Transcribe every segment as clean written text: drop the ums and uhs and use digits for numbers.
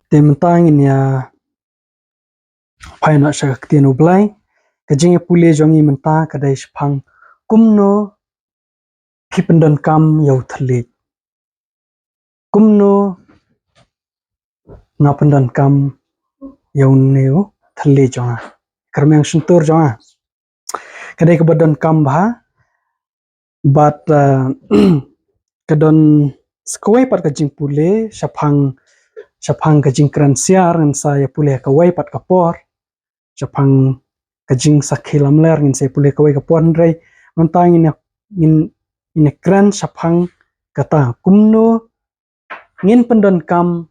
Tementang ini ya pai nak syak Ktien U Blei kajing pule jongi menta kadai sepang Kumno kipen donkam U Thylliej. Kumno ngapen donkam U Thylliej jonga. Kermeng sentur jonga. Kadai ke donkam bah bat kadon skawai pat kajing pule sapang kajing kren siar ngan saya pule Kawei pat kapor sapang kajing sakhilam ler ngin saya pule Kawei kapor ndrei mentang in kren sapang kata Kumno ngin pendon kam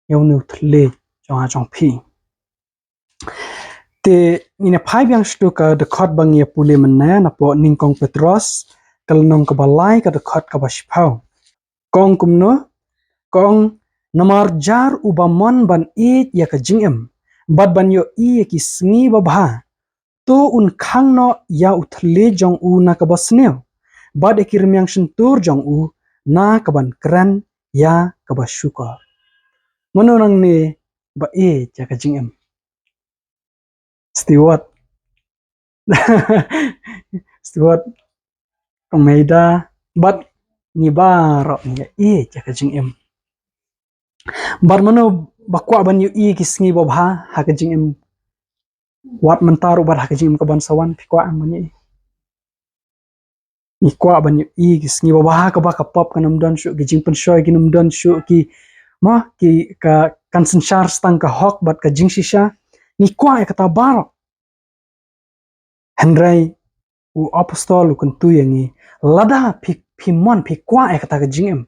U Thylliej jonga jong pi te ina phai yang stu ka dekhot bang ya pule mena na po ningkong Petros kalnong ka balai ka dekhot ka bashpau kong Kumno kong namar jar ubamon ban ya ka jingem bad ban yo ya ki sngi babha to un khang no ya U Thylliej jong u na ka basneo bad ekir myang sentur jong u na ka ban kren ya ka bashuka manonang ni ba ya ka jingem Stewart Stewart Meida bat ni baro ni ya ka jingem bar mano bakwa ban yu kisngi babha ha ka jingem wat mentaru bar ha ka jingem ka ban sawan pikwa amani ni kwa ban yu kisngi babha ka ba ka pop kanam don shu ki jing pen shoy ki num don shu ki ma ki ka kan synshar stang ka hok bat ka jing shisha ni kwa ya kata baro Henry u apostol u kuntu yangi lada pimon pikwa ya kata ka jingem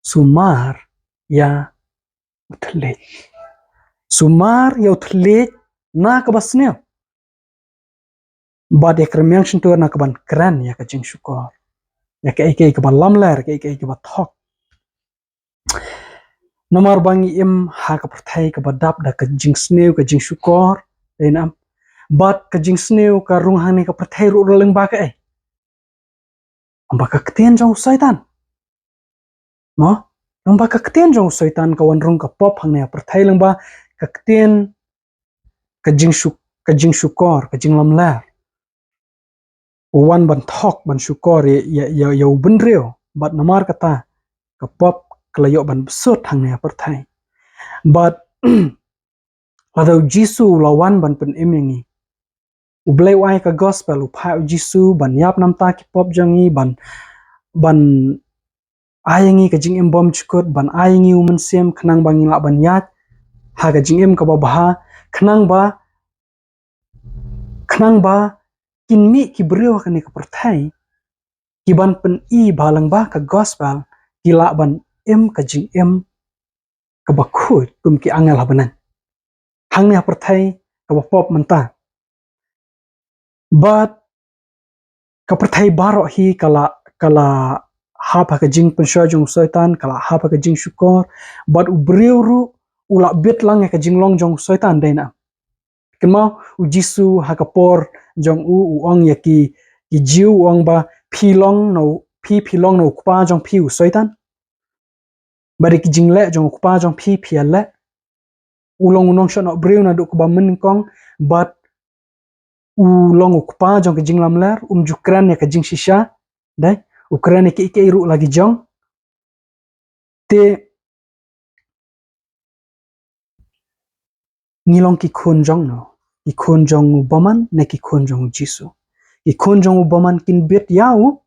sumar ya U Thylliej sumar ya U Thylliej na ka basneo bad ya kremyang sentur na ka ban kren ya ka jing shukor ya ka ike ka ban lamler ka ike ka ban thok nomor bangi im ha ka perthai ka badap da ka jing sneu ka jing shukor enam bad ka jing sneu ka rung hang ni ka perthai ru leng ba ka amba ka Ktien jong syaitan mo amba ka Ktien jong syaitan ka wan rung ka pop hang ne perthai leng ba ka Ktien ka jing shukor ka jing lamler wan ban thok ban shukor ya benreo bat namar kata ka pop klayo ban besut hang ne perthai but lada U Jisu lawan ban pen emengi U Blei wai ka gospel u pa U Jisu ban yap nam ta ki pop jangi ban ayangi ka jing em bom chukut ban ayangi u mynsiem khnang bangi la ban yat ha ka jing em ka babha khnang ba kinmi ki breu ka ni ka perthai ki ban pen balang ba ka gospel ki la ban em ka jing em ka bakhut kum ki angel habanan hang ne perthai ka pop menta but ka perthai baro hi kala hapa ka jing pensha jong syaitan kala hapa ka jing shukor but u breu ru ula bit lang ka jinglong jong syaitan dena kema U Jisu ha ka por jong u ong ya ki jiu ong ba philong no kwa jong phi u syaitan bari ki jingle jong kwa jong phi alle ulong unong shot no breu na du ko ba min kong but u long ukpa jong ke jing lamler jukran ya ke jing shisha dai ukran ke ike iru lagi jong te ngilong ki khun jong no ki khun jong baman ne ki khun jong Jisu ki khun jong baman kin bet yau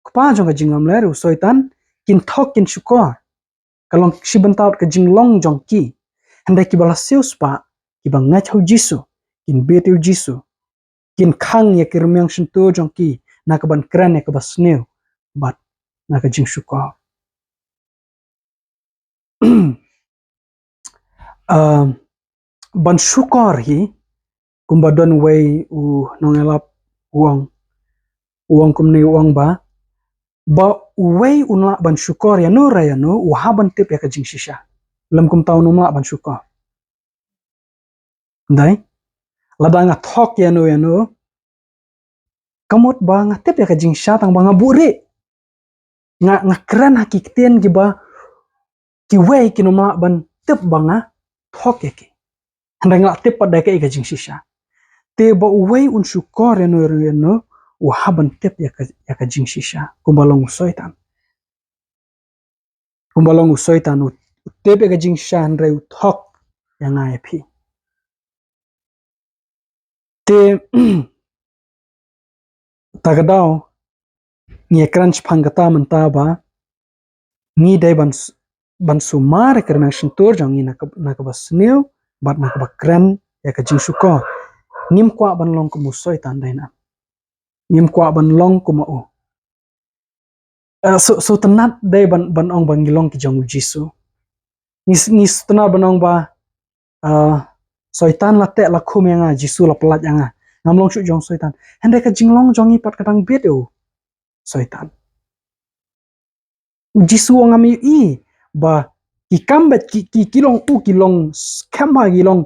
kpa jong ke jing lamler u soitan kin thok kin shukor kalong sibentout ke jing long jong ki handai ki bala seus pa ki bangai chau Jisu kin bet u Jisu kin khang ya kirmyang sentu jong ki na ka ban kren ya ka basneu bat na ka jing shukor ban shukor hi kumba don wei u nongelap uang kumni uang ba uwei unla ban shukor ya no ra ya no u haban tip ya ka jing shisha lam kum taw no ma ban shukor dai lada nga thok ya no kamot ba nga tip ya ka jing sha tang ba nga buri nga kren hakik Ktien ki ba ki wei ki no ma ban tip ba nga thok eke handai ngak tip pada ke jing shisha te ba uwei un shukor reno u haban tip ya ka jing shisha kumbalong soitan u tip ka jing shisha handai u thok yang ngai phi te tagadao nge crunch phangata manta ba ni dai ban sumar karena shentur jang ni nak bas new bat nak ba kren ya ka jing shuko nim kwa ban long ku musoi tan dai na nim kwa ban long ku ma o so tanat dai ban ong bang long ki jong U Jisu ni stana ban ong ba soitan la te la khum yang Jisu la pelat yang ngam long shu jong soitan hande ka jinglong jong i pat kadang bet o soitan U Jisu ngam i ba ki kambet ki kilong kemba kilong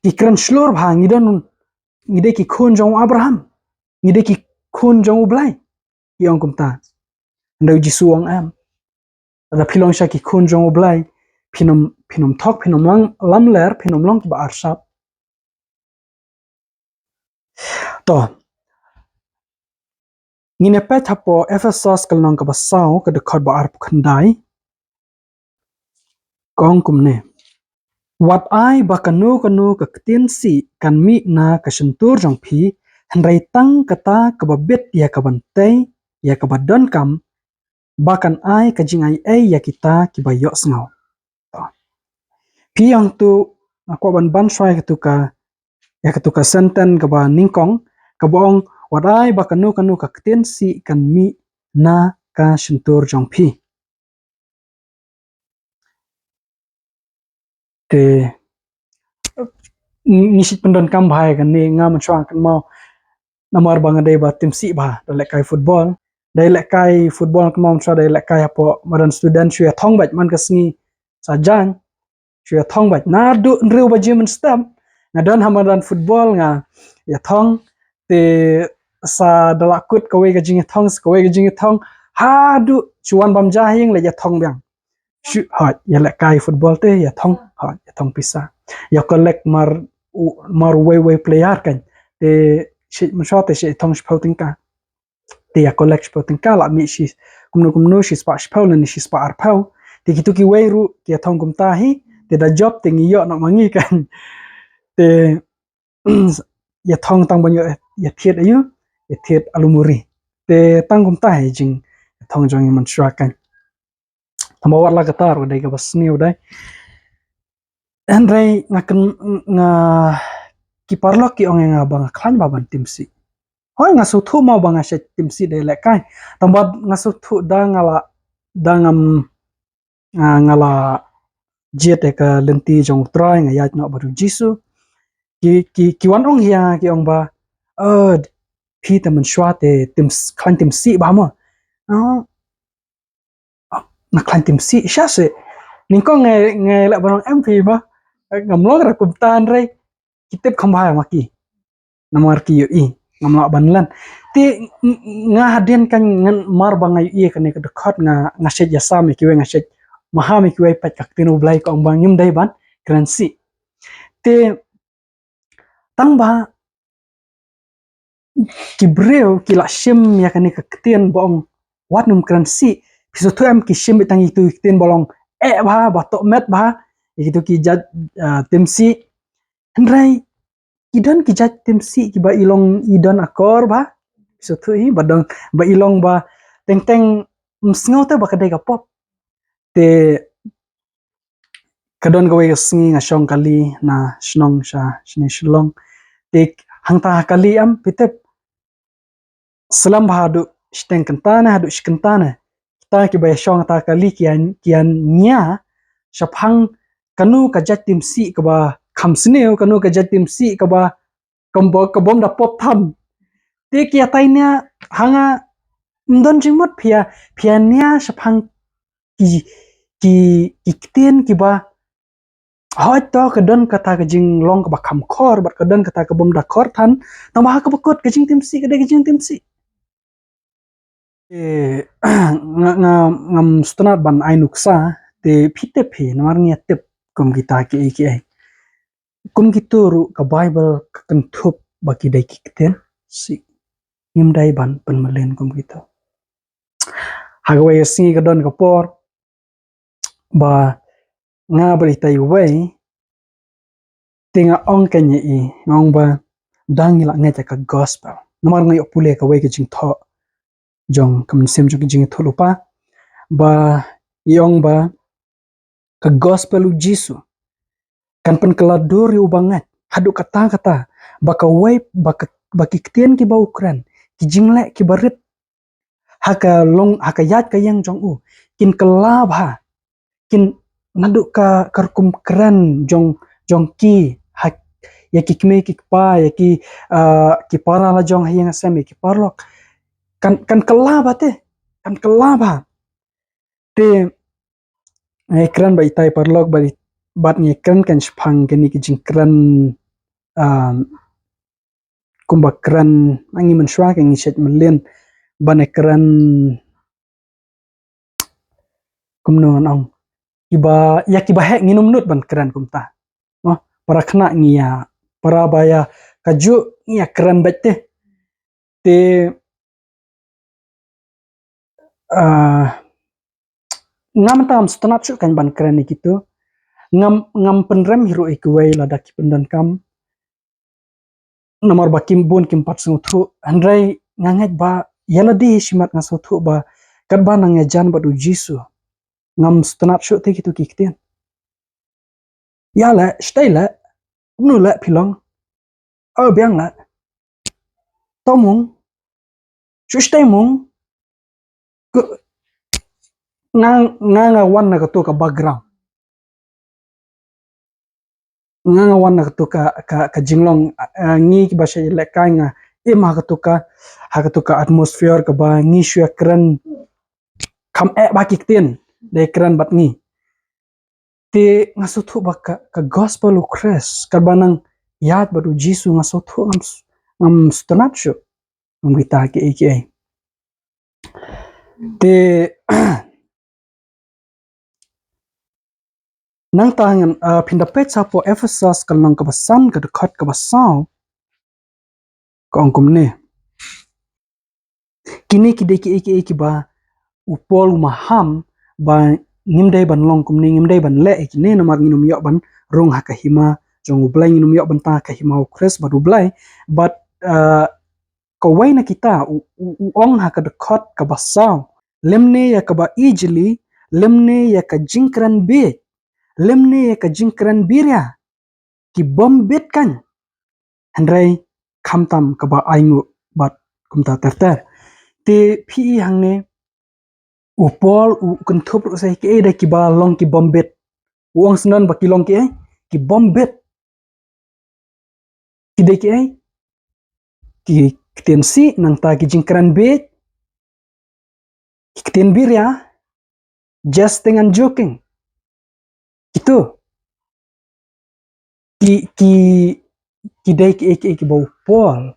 ki kren shlor bha ngide ki khun jong Abraham ngide ki khun jong U Blei ki ong kumta ndau Jisu ong am ada pilong sha ki khun jong U Blei phinom thok phinom lam ler phinom long ba arsap to ngine pe thapo Ephesus kal nong ka basau ka de khot ba ar khandai kong kumne wat ai ba kanu ka ktien si kan mi na ka shentur jong phi handrai tang kata ka ba bet ya ka bantai ya ka ba donkam bakan ai ka jingai ya kita ki ba yo sngaw pi yang tu ako ban shwai ka tu ka senten ka ba ningkong ka boong wadai ba kanu ka ktien si kan mi na ka shentur jong phi te nisit pendon kam bhai kan ni ngam chwang kan mau namar bang dei ba tim si ba le kai football dai le kai football kan mau chwa dai le kai apo madan student shwe thong bat man ka sngi sa jang shwe thong bat na du nriu ba gym stam na don hamadan football nga ya thong te sa dalakut kawei ka jing kawei ka jing thong ha du chuan bam jahing le ya thong byang shu ha ya le kai football te ya thong ha ya thong pisa ya collect mar way player kan te shi mshate shi thong spouting ka te ya collect spouting ka la mi shi kumno shi spa spaul ni shi spa arpau te kitu ki way ru ki thong kumta hi te da job te ngi yo na mangi kan te ya thong tang banyo ya thiet ayu ya thiet alumuri te tang kumta hi jing thong jong man shwa kan tama war la katar dai ka bas ni dai Andrei ngakan nga ki parlok ki ong nga bang klan ba ban timsi hoi nga su thu mau bang ashe timsi de le kai tambad nga su thu da ngala dangam ngala jete ka lenti jong trai nga yat no baru Jisu ki wan ong hia ki ong ba phi ta man shwa te klan timsi ba mo na klan timsi sha se ning ko nge la barang MP ba ngam lo ra kum tan re kitep khambha ma ki namar ki yo i ngam la banlan ti nga haden kan ngan mar bangai i kan ke dekat nga shet ya sam ki we nga shet maha mi ki we pat ka Ktien U Blei ko bang yum dai ban kran si te tang ba ki breu ki la shim ya kan ke Ktien bong wat num kran si piso tu am ki shim tang itu Ktien bolong ba to met ba itu ki jat timsi Andrai idan ki jat timsi ki ba ilong idan akor ba so tu hi badang ba ilong ba teng msngo te ba kadai ka pop te kadon gawe sngi nga shong kali na shnong sha shni shlong te hangta kali am pitep salam ba du shteng kantana hadu shkantana ta ki ba shong ta kali kian nya shaphang kanu ka jat timsi ka ba khamsneu kanu ka jat timsi ka ba kabom da pop tham te kia tainya hanga ndon jingmot phia nia shaphang ki Ktien ki ba hoi to kadon kata ka jing long ka ba kham khor ba kadon kata ka bom da khor than tama ka bakot ka jing timsi ka de ka jing timsi ngam stnat ban ainuksa te phite phe namar nia tep kum kita ki ai kum gitu ru ka bible ka kentup baki dai ki ktien si ngim dai ban pen melen kum gitu hagway si ka don ka por ba nga bari tai uwei tinga ong kanye i ngong ba dang ila ngai ka gospel namar ngai pule Kawei ke jing tho jong mynsiem jong jing iathuhlypa ba yong ba ka gospel U Jisu kan pen keladuri ubangat hadu kata ba Kawei baki ktien ki ba ukran ki jingle ki barit haka yat ka yang jong u kin kelab ha kin nadu ka karkum kren jong ki hak ya ki kme ki pa ya ki para la jong hayang asem ki parlok kan kelab te kan kelab ha te kren ba itai parlok ba bat nge kren kan spang geni ki jing kren kumba kren angi menshwa ke ngi set melen bane kren kumno nong kiba hek nginum nut ban kren kumta oh para kena ngia para baya kaju ngia kren bete te ngam tam stanap chu kan ban kren ni gitu ngam penrem hiro ikwei lada ki pendan kam nomor bakim bun kim pat su thu andrai nganget ba yala di shimat ngaso thu ba kat ba nang jan ba U Jisu ngam stanap chu te gitu ki ktien yala stay la nu la pilong biang la tomung chu stay mung nga wan na to ka background nga wan na to ka jinglong ngi ki ba she le ka nga ma ka to ka atmosphere ka ba ngi shya kren kam ba ki ktien de kren bat ngi te ngaso thu ba ka gospel u kres ka banang yat ba U Jisu ngaso thu ngam stanat shu ngita ki te nang tangan pindapet sapo Ephesus kal nang kabasan ka dekat kabasaw ka ongkum ne kini ki ki ba upol maham ba ngimdai ban long kumni ngimdai ban le ikine namar nginum yo ban rong hakahima jong U Blei nginum yo ban ta kahima U kres ba U Blei but Kawei na kita u ong haka dekat kabasaw lemne ya kaba easily lemne ya ka jingkran be lemne ya ka jingkran birya ki bombet kan handrai khamtam kaba aingu bat kumta terter te phi hangne upol u kentup ru sai ke da ki ba long ki bombet uang senan ba ki long ki bombet ki de ki ktien si nang ta ki jingkran be ki ktien birya just dengan joking itu ki dai ki ba upol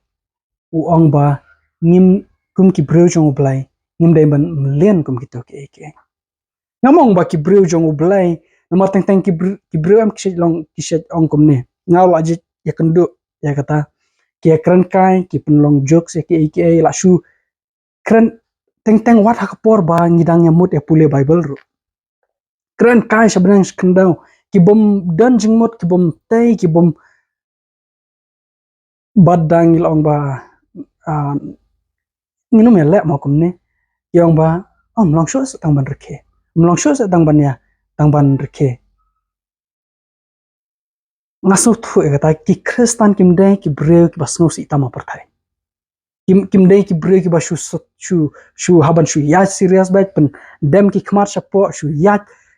uang ba ngim kum ki breu jong U Blei ngim dai ban melen kum gitu ki ngamong ba ki breu jong U Blei nama teng ki breu am ki shet ong kum ne ngaw la jit ya kendu ya kata ki kren kai ki penlong jokes ya ki la shu kren teng wat hakapor ba ngidang nyamut ya pule bible ru kren kai sebenarnya skendau ki bom dan jingmot ki bom tei ki bom badang ilong ba nginum ya le mo kum ne yong ba mlong shu tang ban reke mlong shu tang ban ya tang ban reke ngaso thu e kata ki kristan kim dai ki breu ki basngo si tama parthai kim dai ki breu ki ba shu haban shu ya serious bat pen dem ki khmar chapo shu ya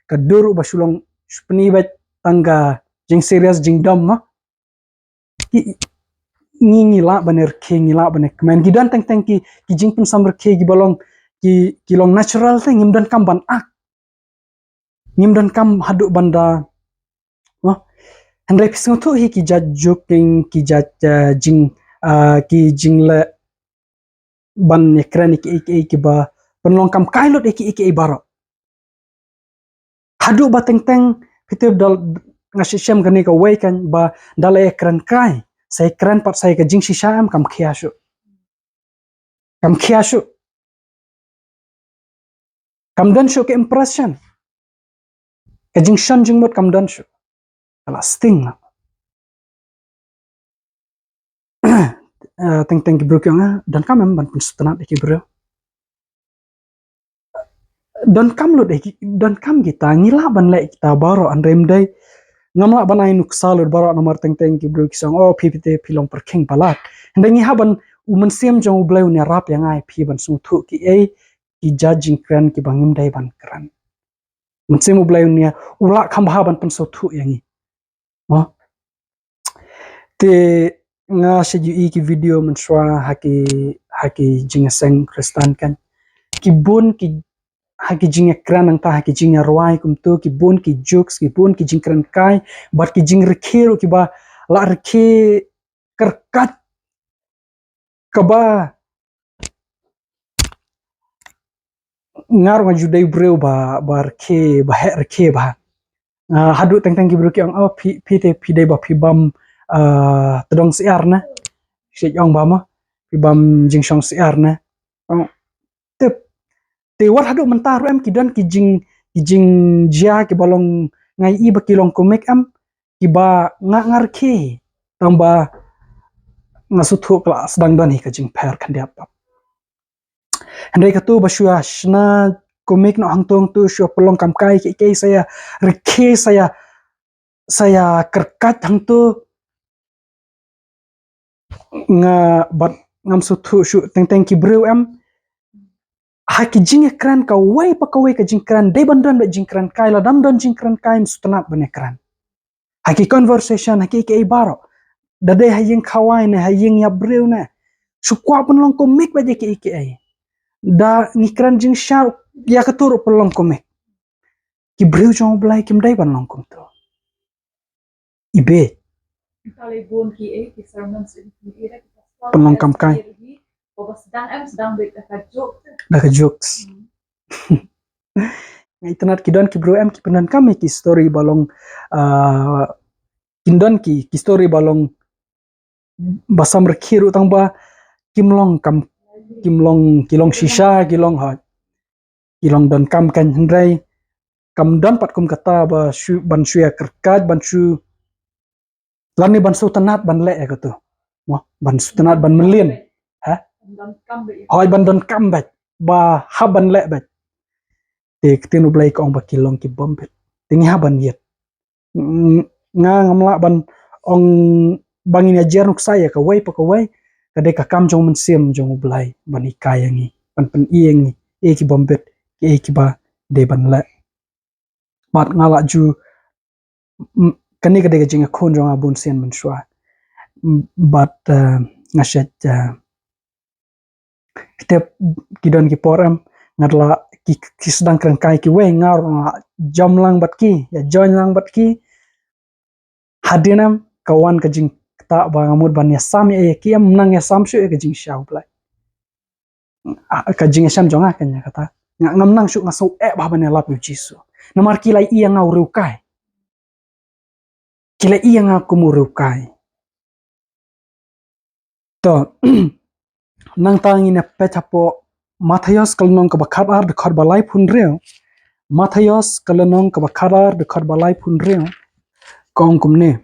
ka duru ba shulong shpni bat tangga jing serious jing dom ma ki ngi la baner ke ngi la baner men gidan teng ki jing pun samber ke gi balong ki long natural thing ngim dan kam ban ak ngim dan kam hadu banda handai pisngo thu hi ki jat joking ki jat jing le ban ekran ki ba penlong kam kailot ki baro hadu ba teng pitep ngasih syam kani kawei kan ba dalai kren kai sai kren pat sai ka jing sisham kam khiashu kam dan shu ke impression ka jing shan jing mot kam dan shu ala sting na teng teng ki bro kyang dan kam ban pun stana ki bro dan kam lo de dan kam kita ngila ban le kita baro an rem dai ngamla ban ai nuk salur baro nomor teng teng ki bro kisang oh ppt pilong perking palat ndai ngi haban mynsiem jong U Blei ne rap yang ai pi ban su thu ki ki judging kren ki bangim dai ban kran mynsiem U Blei ne ula kham ha ban pun su thu yang i mo te nga se ju ki video menswa haki jingaseng kristan kan ki bon ki haki jinga kran ang ta haki jinga ruai kum tu ki bon ki jokes ki bon ki jing kran kai bat ki jing rekero ki ba la reke kerkat kaba ngar nga judai breu ba reke ba he reke ba hadu teng teng ki bro ki ang oh pi te pi dei ba pi bam tedong siar na si ong ba ma pi bam jing shong siar na te te wat hadu mentar em kidan ki jing jia ki balong ngai i ba kilong komik em ki ba ngar ke tamba ngasuthu kla sedang dan hi ka jing per kan dia pa handai ka tu ba shua shna komik no hangtong tu shua pelong kam kai ke saya reke saya kerkat hang tu nga bat ngam suthu shu teng teng ki breu em haki jing kran ka wei pa kawei ka jing kran de bandan ba jing kran kai la dam don jing kran kai msutanat bane kran haki conversation haki ke baro dade haying Kawei ne haying ya breu ne sukwa pun long komik ba je ke ai da ni kran jing shar ya ka turu pelong komik ki breu jong U Blei kim dai ban long kom to ibe Kalau bon ki ki sermons in ira kita pelong kam kai sedang sedang da ka jokes ngai tanat kidan ki bro em ki penan kami ki story balong kindan ki story balong basam rekhiru tang ba kilong shisha kilong ha kilong dan kam kan hendrai kam dan pat kum kata ba shu ban shu ya kerkat ban shu lani ban su tanat ban le ka tu mo ban su tanat ban melin ha hoi ban dan kam ba ha ban le bet te Ktien U Blei ko ong ba kilong ki bombet tingi ha ban yet nga ngamla ban ong bangin ajar nuk saya ka wei pa ka wei kade ka kam jong mynsiem jong U Blei ban ikayangi ban pen iengi ki bombet ki ba de ban le bat ngala ju kani kade ka jinga khon jong abun sen man shwa but ngashet step kidan ki poram ngadla ki sedang kran kai ki wei ngar jamlang bat ki ya join lang bat ki hadinam kawan ka jing ta ba ngamut ban ya sam e ki am nang ya sam shu ka jing shau Blei ka jing sham jonga kan ya kata ngam nang shu ngasau e ba ban ya lap U Jisu namar ki lai i ngau ru kai kila iya nga kumurukai to nang tangi na petapo Matthias kalnong ka bakadar de khar balai phun reo Matthias kalnong ka bakadar de khar balai phun reo kong kumne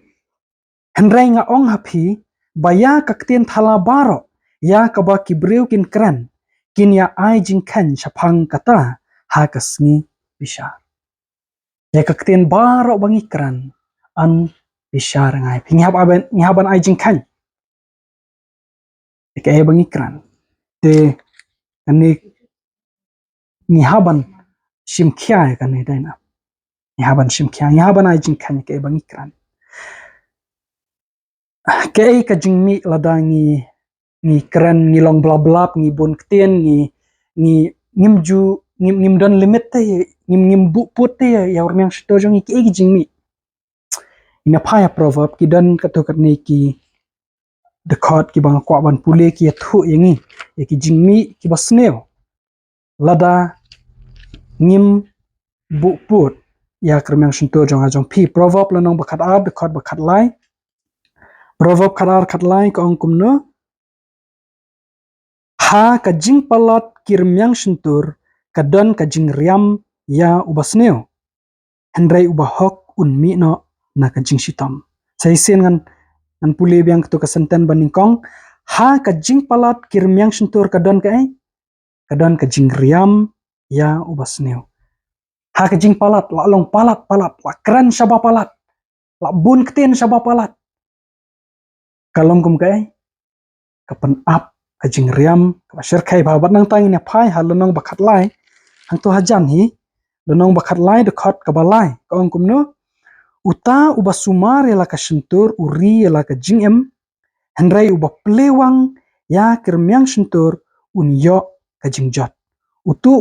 henrai nga ong hapi baya ka Ktien thala baro ya ka ba kibreu kin kran kin ya ai jing khan chapang kata ha kasngi bisha ya ka Ktien baro bangi kran an bishar ngai nghaban ai jing khan ke bangi kran te ani nghaban shimkhya kan ne dai na nghaban shimkhya nghaban ai jing khan ke bangi kran ke ka jing mi ladangi ni kran ni long blab blab ni bon Ktien ni ngimju ngim don limit te ngim bu put te ya urmang shto jong ke jing mi ina phaya proverb ki dan ka to kat ne ki the court ki bang kwa ban pule ki thu yangi ki jingmi ki basneo lada ngim bu put ya kermyang sentur jong ajong pi proverb lanong bakat ar dekot bakat lai proverb khat lai ko ong kumno ha ka jing palat kirmyang sentur kadon ka jing riam ya ubasneo hendrai ubahok unmi no na ka jing sitam sai sen ngan pule biang tu ka senten baningkong ha ka jing palat kirmyang sentur kadon kadon ka jing riam ya ubasneo ha ka jing palat la long palat la kren shaba palat la bun ktien shaba palat kalong kum kapan ap ka jing riam ka sher khai ba bat nang tang ne phai ha lonong bakat lai hang to hajan hi lonong bakat lai de khot ka balai ka ong kum no uta uba sumar la ka sentur uri la ka jing em hendrai uba plewang ya kirmyang sentur un yo ka jing jot utu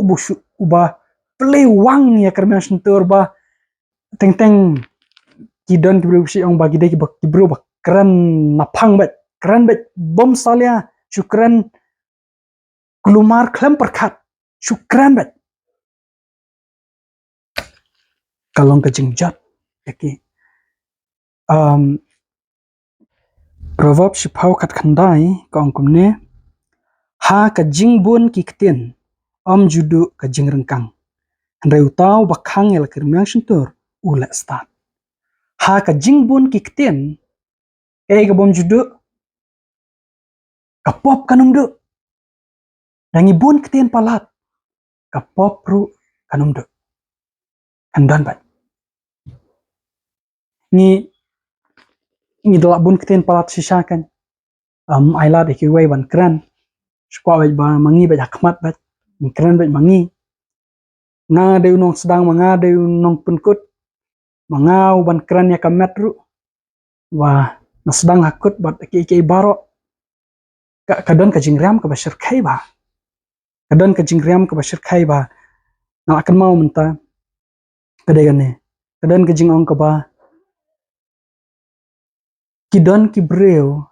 uba plewang ya kirmyang sentur ba teng teng kidon kibru si ong bagi de kibru ba kren napang bet kren bet bom salia syukran kelumar klem perkat syukran bet kalong ka jing jot yaki proverb sipau kat khandai ka ong kumne ha ka jing bun ki ktien judu ka jing rengkang hendrai utau bakhang el kirmyang sentur ula start ha ka jing bun ki ktien ka bom judu ka pop kanum du dangi bun ktien palat ka pop ru kanum du kandan bat ni dalak bun ktien palat sisakan aila de kiwei ban kren skwa ba mangi ba khmat bat ni kren bat mangi na de unong sedang manga de unong penkut mangau ban kren ya kamet ru wah na sedang hakut bat ki baro kadon ka jingriam ka bashir khai ba kadon ka jingriam ka bashir khai ba na akan mau menta kadegane kadon ka jingong ka ba kidon ki breu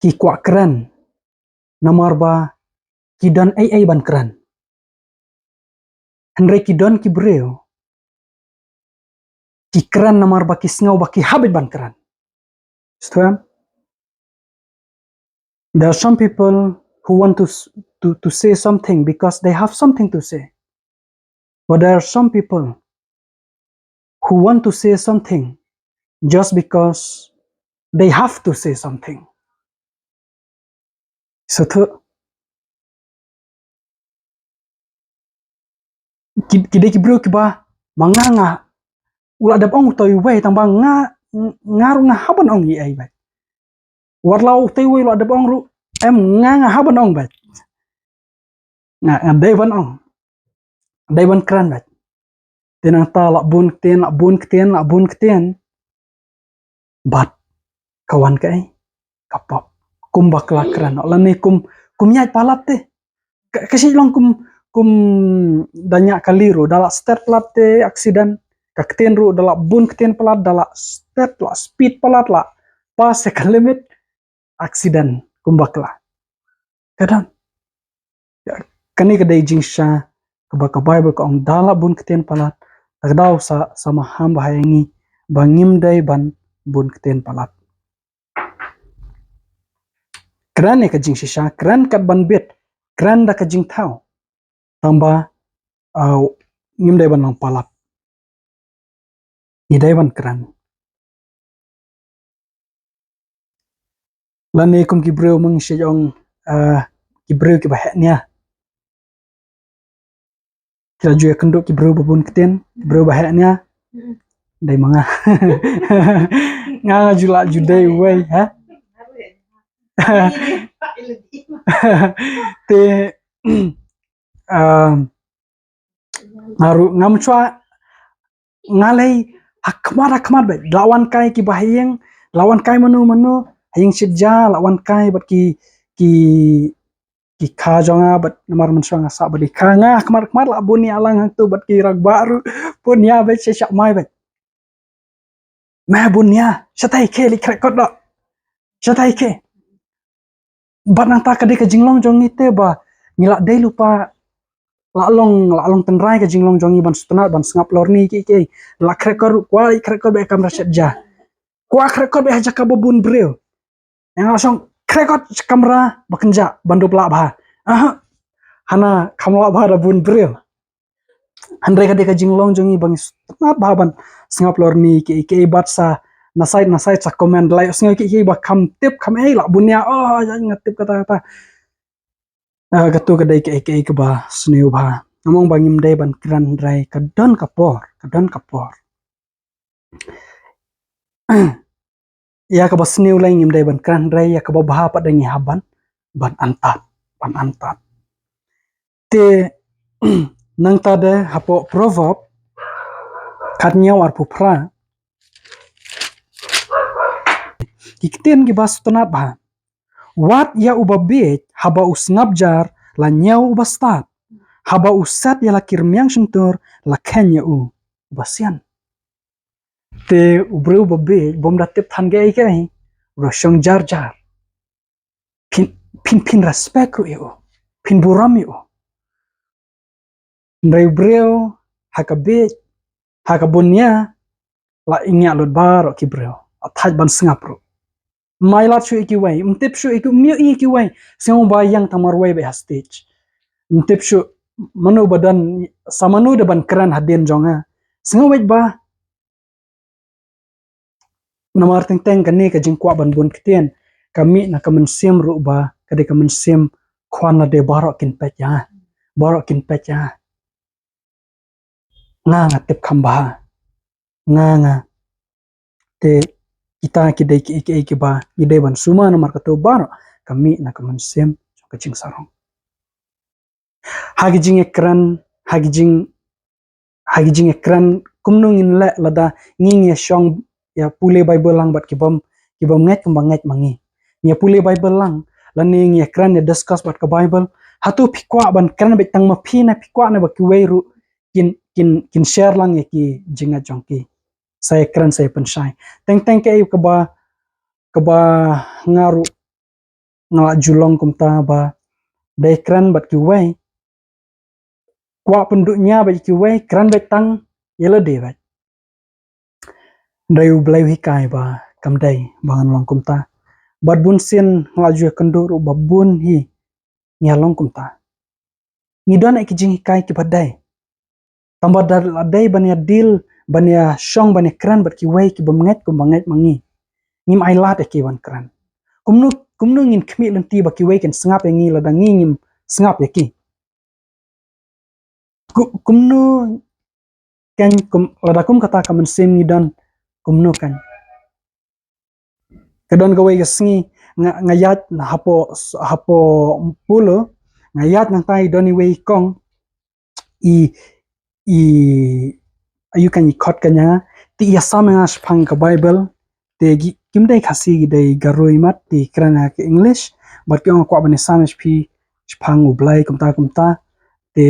ki kwah kren namar ba kidon ai ban kren hendrai kidon ki breu ki kren namar ba ki sngaw ba ki habit ban kren Setuan? There are some people who want to say something because they have something to say, but there are some people who want to say something just because they have to say something. Setu kide ki bro ki ba manganga ula dap ong toy we tang ba ngaru nga haban ong ai ba warlau toy we ula dap ong ru em nga haban ong ba nga devan ong devan kran ba tenang ta la bun ktien bat kawan kapap kum bakla kran la ni kum nyai palat te kasi long kum danya kaliru dala start plat te aksiden ka ktien ru dala bun ktien palat dala start la speed palat la pas second limit aksiden kum bakla kadang kani kadai jingsha ka bible ka ong dala bun ktien palat tagdaw sa maham bahayangi bangim dai ban bun ktien palat kran ka jing shisha kran kat ban bet kran da ka jing thau tamba ngim dai ban nang palat ni dai ban kran lani kum ki breu mung she jong ki breu ki bahnya kira juya kenduk ki breu babun ktien breu bahnya dai manga nga jula judai uwei ha te ngaru ngamchwa ngalai hakmat bet lawan kai ki bahayeng lawan kai manu hayeng sitja lawan kai bat ki kha jonga bat namar mensanga sa badi kanga khmat la buni alang hang tu bat ki rag baru punya bet syak mai bet ma bunya satai ke li krekot do satai ke bat nang ta kade ka jinglong jong ite ba ngila dei lupa la long tenrai ka jinglong jongi ban sutna ban sngap lor ni ki la krekor kwa krekor be kam raset ja kwa krekor be haja ka bun breu yang langsung krekor kamera bakynja bandu pla ba hana kamla ba da bun breu handre ka de ka jinglong jongi bang sutna ba ban sngap lor ni ki bat sa nasai sa comment like sngai ki ba kam tip kam la bunya oh ya ngatip kata gatu kadai ke ba sneu ba ngomong bangim dai ban kran drai kadon kapor ya ka ba sneu lai ngim dai ban kran drai ya ka ba bha pa dangi haban ban antat te nang ta de hapo proverb katnya war pupra Ktien gi bas tanat ba wat ya ubabit haba usngabjar la nyau ubastat haba usat ya la kirmyang suntur la kenya u basian te ubreu babe bom datep thange ai kai roshong jar pin respect ru eu pin buram eu ndai breu hakabunya la ingya lot baro ki breu athaj ban sngap ru mailat shu iki wai mtep shu iki mi iki wai sing ba yang tamar wai be hostage mtep shu manu badan samanu de ban kran hadin jonga sing wai ba namar teng kane ka jingkwa ban bun ktien kami na ka mynsiem ru ba kade ka mynsiem khwana de baro kin pet ya nga tep khamba nga te kita kidai ki ba ide ban suma namar ka to baro kami na ka mynsiem ka jing sarong hagijing ekran kumno ngin le lada ngin ya shong ya pule bible lang bat kibam nget kumbanget mangi ya pule bible lang lani ngi ekran ya discuss bat ka bible hatu phikwa ban kran bet tang ma phi na phikwa na ba kiwei ru kin share lang ya ki jinga jongki saya ekran saya penshai teng ke ka ba ngaru ngala julong kumta ba de ekran bat kiwei kwa penduknya ba kiwei kran bet tang yelo de ba dai u blei hikai ba kamdai bangan long kumta bat bun sin nglaju kendo ru babun hi nyalong kumta ngidon ek jing hikai ki badai tambah dai bania dil bania shong bania kran bat ki wei ki banget mangi ngim ai lat ek wan kran kumnu ngin khmi lenti ba ki wei ken sngap engi la dang ngim sngap eki kumnu kan ladakum kata ka mynsiem ngidon kumnu kan kadon gawe gasngi ngayat na hapo pule ngayat nang tai doni wei kong i ayu kan ikot kanya ti ya sama spang ka bible te kimdai khasi dai garoi mat ti krana ke english bat kyong kwa bani sama spi spang u blai kumta te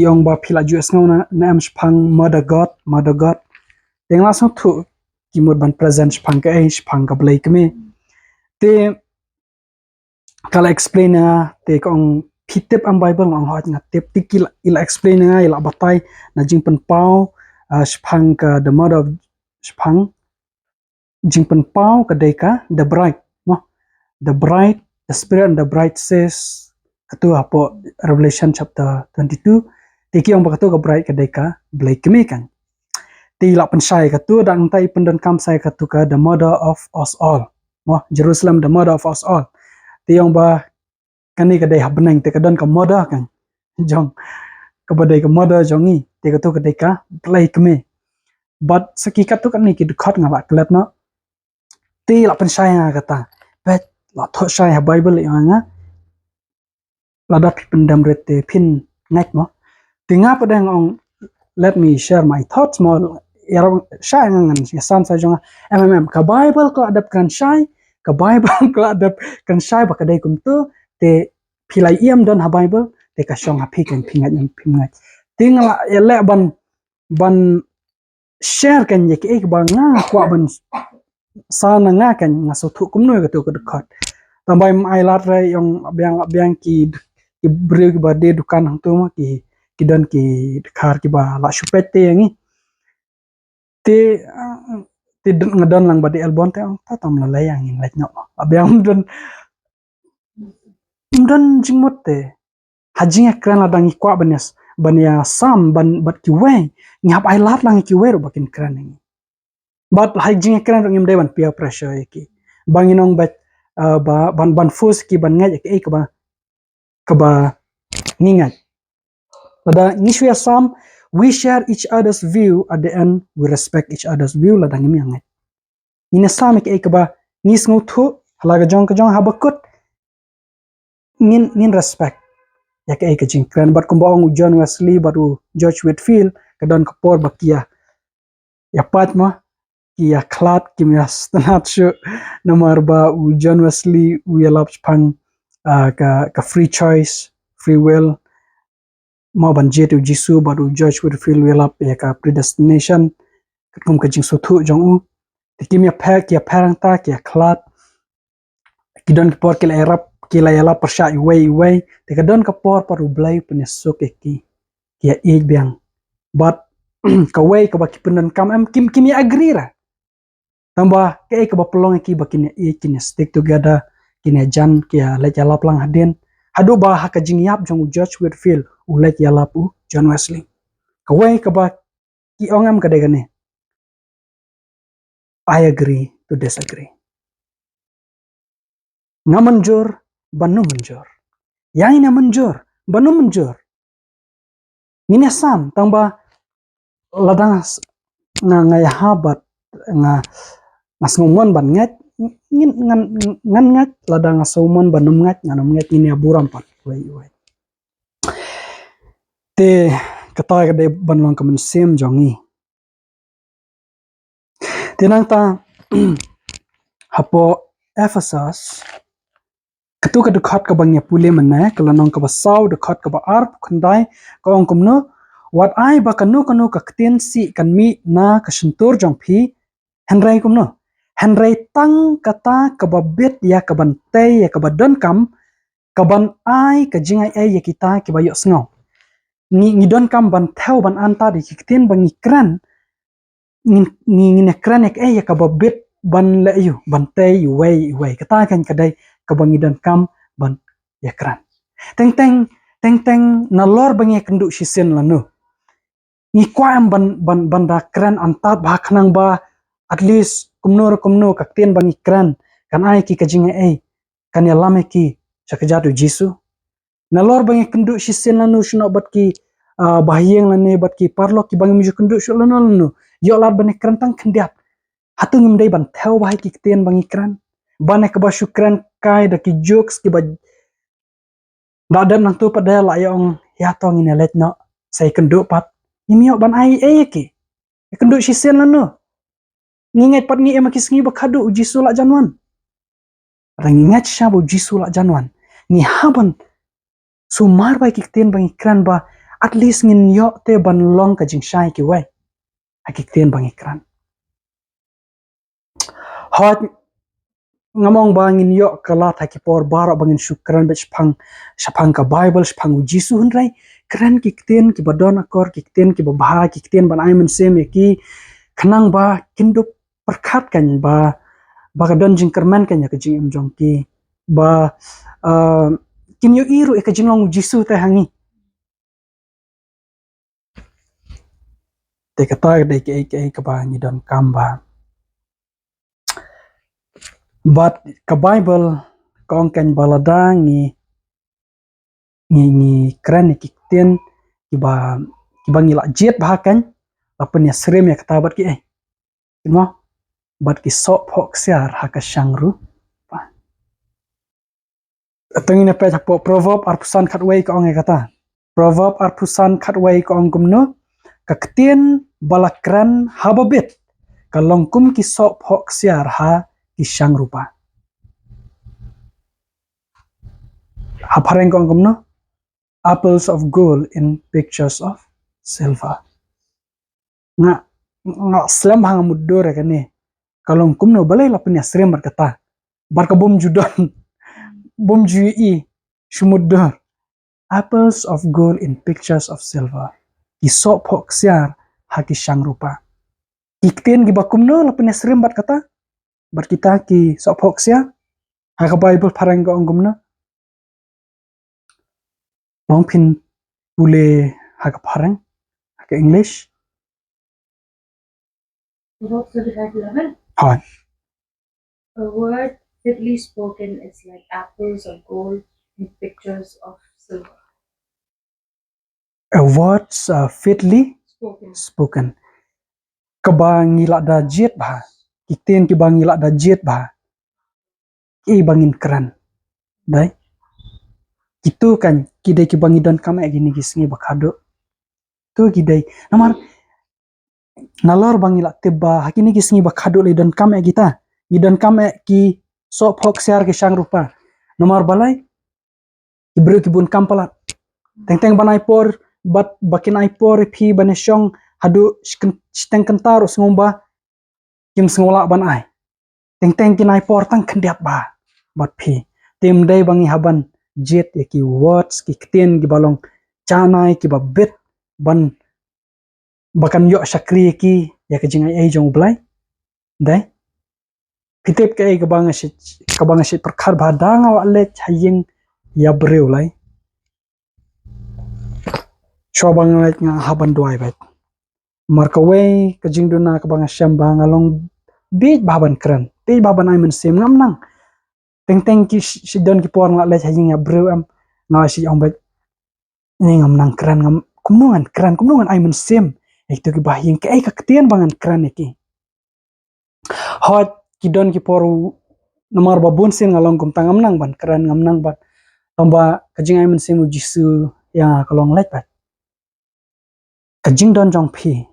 yong ba phila ju asngau na am spang mother god te ngasang thu kimod ban present spang ka spang ka blai keme te kala explain na te kong pitep am bible ngong hot nga tep tikil ila explain nga ila batai na jingpen pau spang ka the mother of spang jingpen pau ka deka the bride no the bride the spirit and the bride says katu apo revelation chapter 22 te ki ong bakatu ka bride ka deka blai keme kan te ila pensai katu dang tai pendon kam sai katu ka the mother of us all no Jerusalem the mother of us all te yong ba kani kadai habnang te kadon ka moda kan jong ka badai ka moda jongi te ka to kadai ka play kme but sakikat tu kan ni ki khot ngala klet no te la pen sai nga kata bet la tho sai ha bible nga la da pendam rete pin ngat mo te nga padang ong let me share my thoughts more yarong sai ngan ya san sa jonga ka bible ko adap kan sai ka bible ko adap kan sai ba kadai kum tu te pilai iam don ha bible te ka shong ha pikan pingat tingala ele ban share kan ye ke ba nga kwa ban sana nga kan nga so thu kumno ka to ka khot tambai mai lat re yong byang ki breu ki bade dukan hang tu ma ki kidon ki dekhar kiba la shupet te yangi te te ngadon lang badi elbon te ta tam la layang in lek no abyang don jingmot te hajing ekran la dang ikwa banya sam bat ki we ngap ai lat lang ki we ro bakin kran ni but hajing ekran ro ngim ban peer pressure ki banginong bat ban fus ki ban ngai ki kaba ningat lada ngiswe sam we share each other's view at the end we respect each other's view lada ngim yang ina sam ki kaba ngis nguthu halaga jong ka jong habakut ngin respect ya ke jing kran bat kumbong John Wesley baru George Whitefield kadon kapor bakia ya patma kia klat kimya stanat shu nomor ba u John Wesley u yalap pang ka free choice free will mau ban jet U Jisu baru George Whitefield yalap ya ka predestination kum ka jing suthu jong u kimya kia parang ta kia klat kidon kapor kila yalap persha uwei te kadon kapor paru blai punya suk ki kia biang but Kawei kaba kipenan kam kim ya agree ra tambah ke pelong ki bakin kini stick together kini jan kia let yalap lang hadin hadu ba haka jing yap jong George Whitefield u let yalap u John Wesley Kawei kaba ki ongam kadegane I agree to disagree ngamanjur banu manjur yang ina manjur banu manjur ngini sam tambah ladang ngaya habat ngas ngomon ban ngat ngan ngat ladang asomon banum ngat nganum ngat ini aburam pat wei te kata de banlong ka mynsiem jongi tinang ta hapo Ephesus ketu ka dekhat ka bangya pule mana kalanong ka basaw dekhat ka ba arp khandai ka ong kumno wat ai ba kanu ka ktien si kan mi na ka shintur jong phi henrai kumno henrai tang kata ka ba bet ya ka ban te ya ka ba donkam ka ban ai ka jingai ya kita ki ba yo sngo ni donkam ban theu ban anta di ktien bangi kran ni kran ya ka ba bet ban le yu ban te uwei kata kan kadai ka bangi donkam ban ya kran teng na lor bangi kendu shisen lanu ni kwam ban da kran antat ba khnang ba at least kumno ka ktien bangi kran kan ai ki ka jingai kan ya lame ki sakajat U Jisu na lor bangi kendu shisen lanu shno bat ki bahyeng lane bat ki parlo ki bangi muju kendu shlo lanu yo lar bane kran tang khendiat hatu ngim dei ban theu ba ki ktien bangi kran bane ka ba shukran kai da ki jokes ki ba dadam nang tu pada la yong ya tong ine let no sai kendu pat nimyo ban ai ki kendu shisen lanu nginget pat ngi emakis ngi ba khadu U Jisu la janwan rangingat sha U Jisu la janwan ni haban sumar ba ki ktien bangi kran ba at least ngin yo te ban long ka jing shai ki wai ki ktien bangi kran hot ngamong bangin yo kala thaki por baro bangin shukran bech shapang ka Bible shapang U Jisu hunrai kran ki ktien ki badon akor ki ktien ki babha ki ktien ban ai mynsiem ki khnang ba kindup perkhat kan ba kadon jing kerman kan ya ka jing imjong ki ba kim yo iru ka jinglong U Jisu te hangi te kata de ke ka ba ni don kamba but ka Bible kong kan balada ngi kran ki ktien ki ba ngi la jet ba kan lapen ya srem ya kata bat ki mo bat ki sok phok siar ha ka shangru tengine pe po proverb arpusan khatwei ka ong kata proverb arpusan khatwei ka ong kumno ka ktien balakran hababit kalong kum ki sok phok siar ha ki shangru pa hapareng ka ong kumno apples of gold in pictures of silver nga slam hang mudore kane kalong kumno balei lapnya srem berkata barka bom judon bom jui shumudor apples of gold in pictures of silver. Ki sok pok siar haki sang rupa. Ki ktien ki bakumno lapin esrim bat kata. Bat kita ki sok pok siar. Haka Bible parang ko anggumno. Long pin pule haka parang. Haka English. Hai. A word fitly spoken is like apples of gold in pictures of silver. A words fitly spoken. Kaba ngilak dajied bah. Ktien ki bang ngilak dajied bah. Ki bangin kren. Dai. Itu kan kidai ki bangi donkam gini gisngi bakado. Tu kidai. Namar nalor bangi lak teba hakini gisngi bakado le donkam kita. Ni donkam ki sok pok siar ki sang rupa. Namar balai ibru ki bun kampalat. Teng banai por bat bakin ai por phi banesyong hadu steng kentar ngomba kim sengola ban ai. Teng kinai por tang kendiap ba bat phi. Tim dai bangi haban jet ki words ki ktien ki balong canai ki babet ban bakan yo sakri ki ya ke jingai ai jong blai dai pitep ke ai kabanga shit perkar badanga wa le chayeng ya breu lai shobang lai nga haban duai bat mar Kawei ke jing duna kabanga syamba ngalong bit baban kren bit baban ai mynsiem ngam nang teng ki sidon ki por ngale chayeng ya breu am nga si ong bat ni ngam nang kren ngam kumnungan ai mynsiem itu ki bahing ke ai ka ktien bangan kren iki hot kidon ki poru nomor babun sin ngalong kumta ngam nang ban kren ngam nang ban tomba kajing ai mynsiem U Jisu ya kalong let bat kajing don jong phi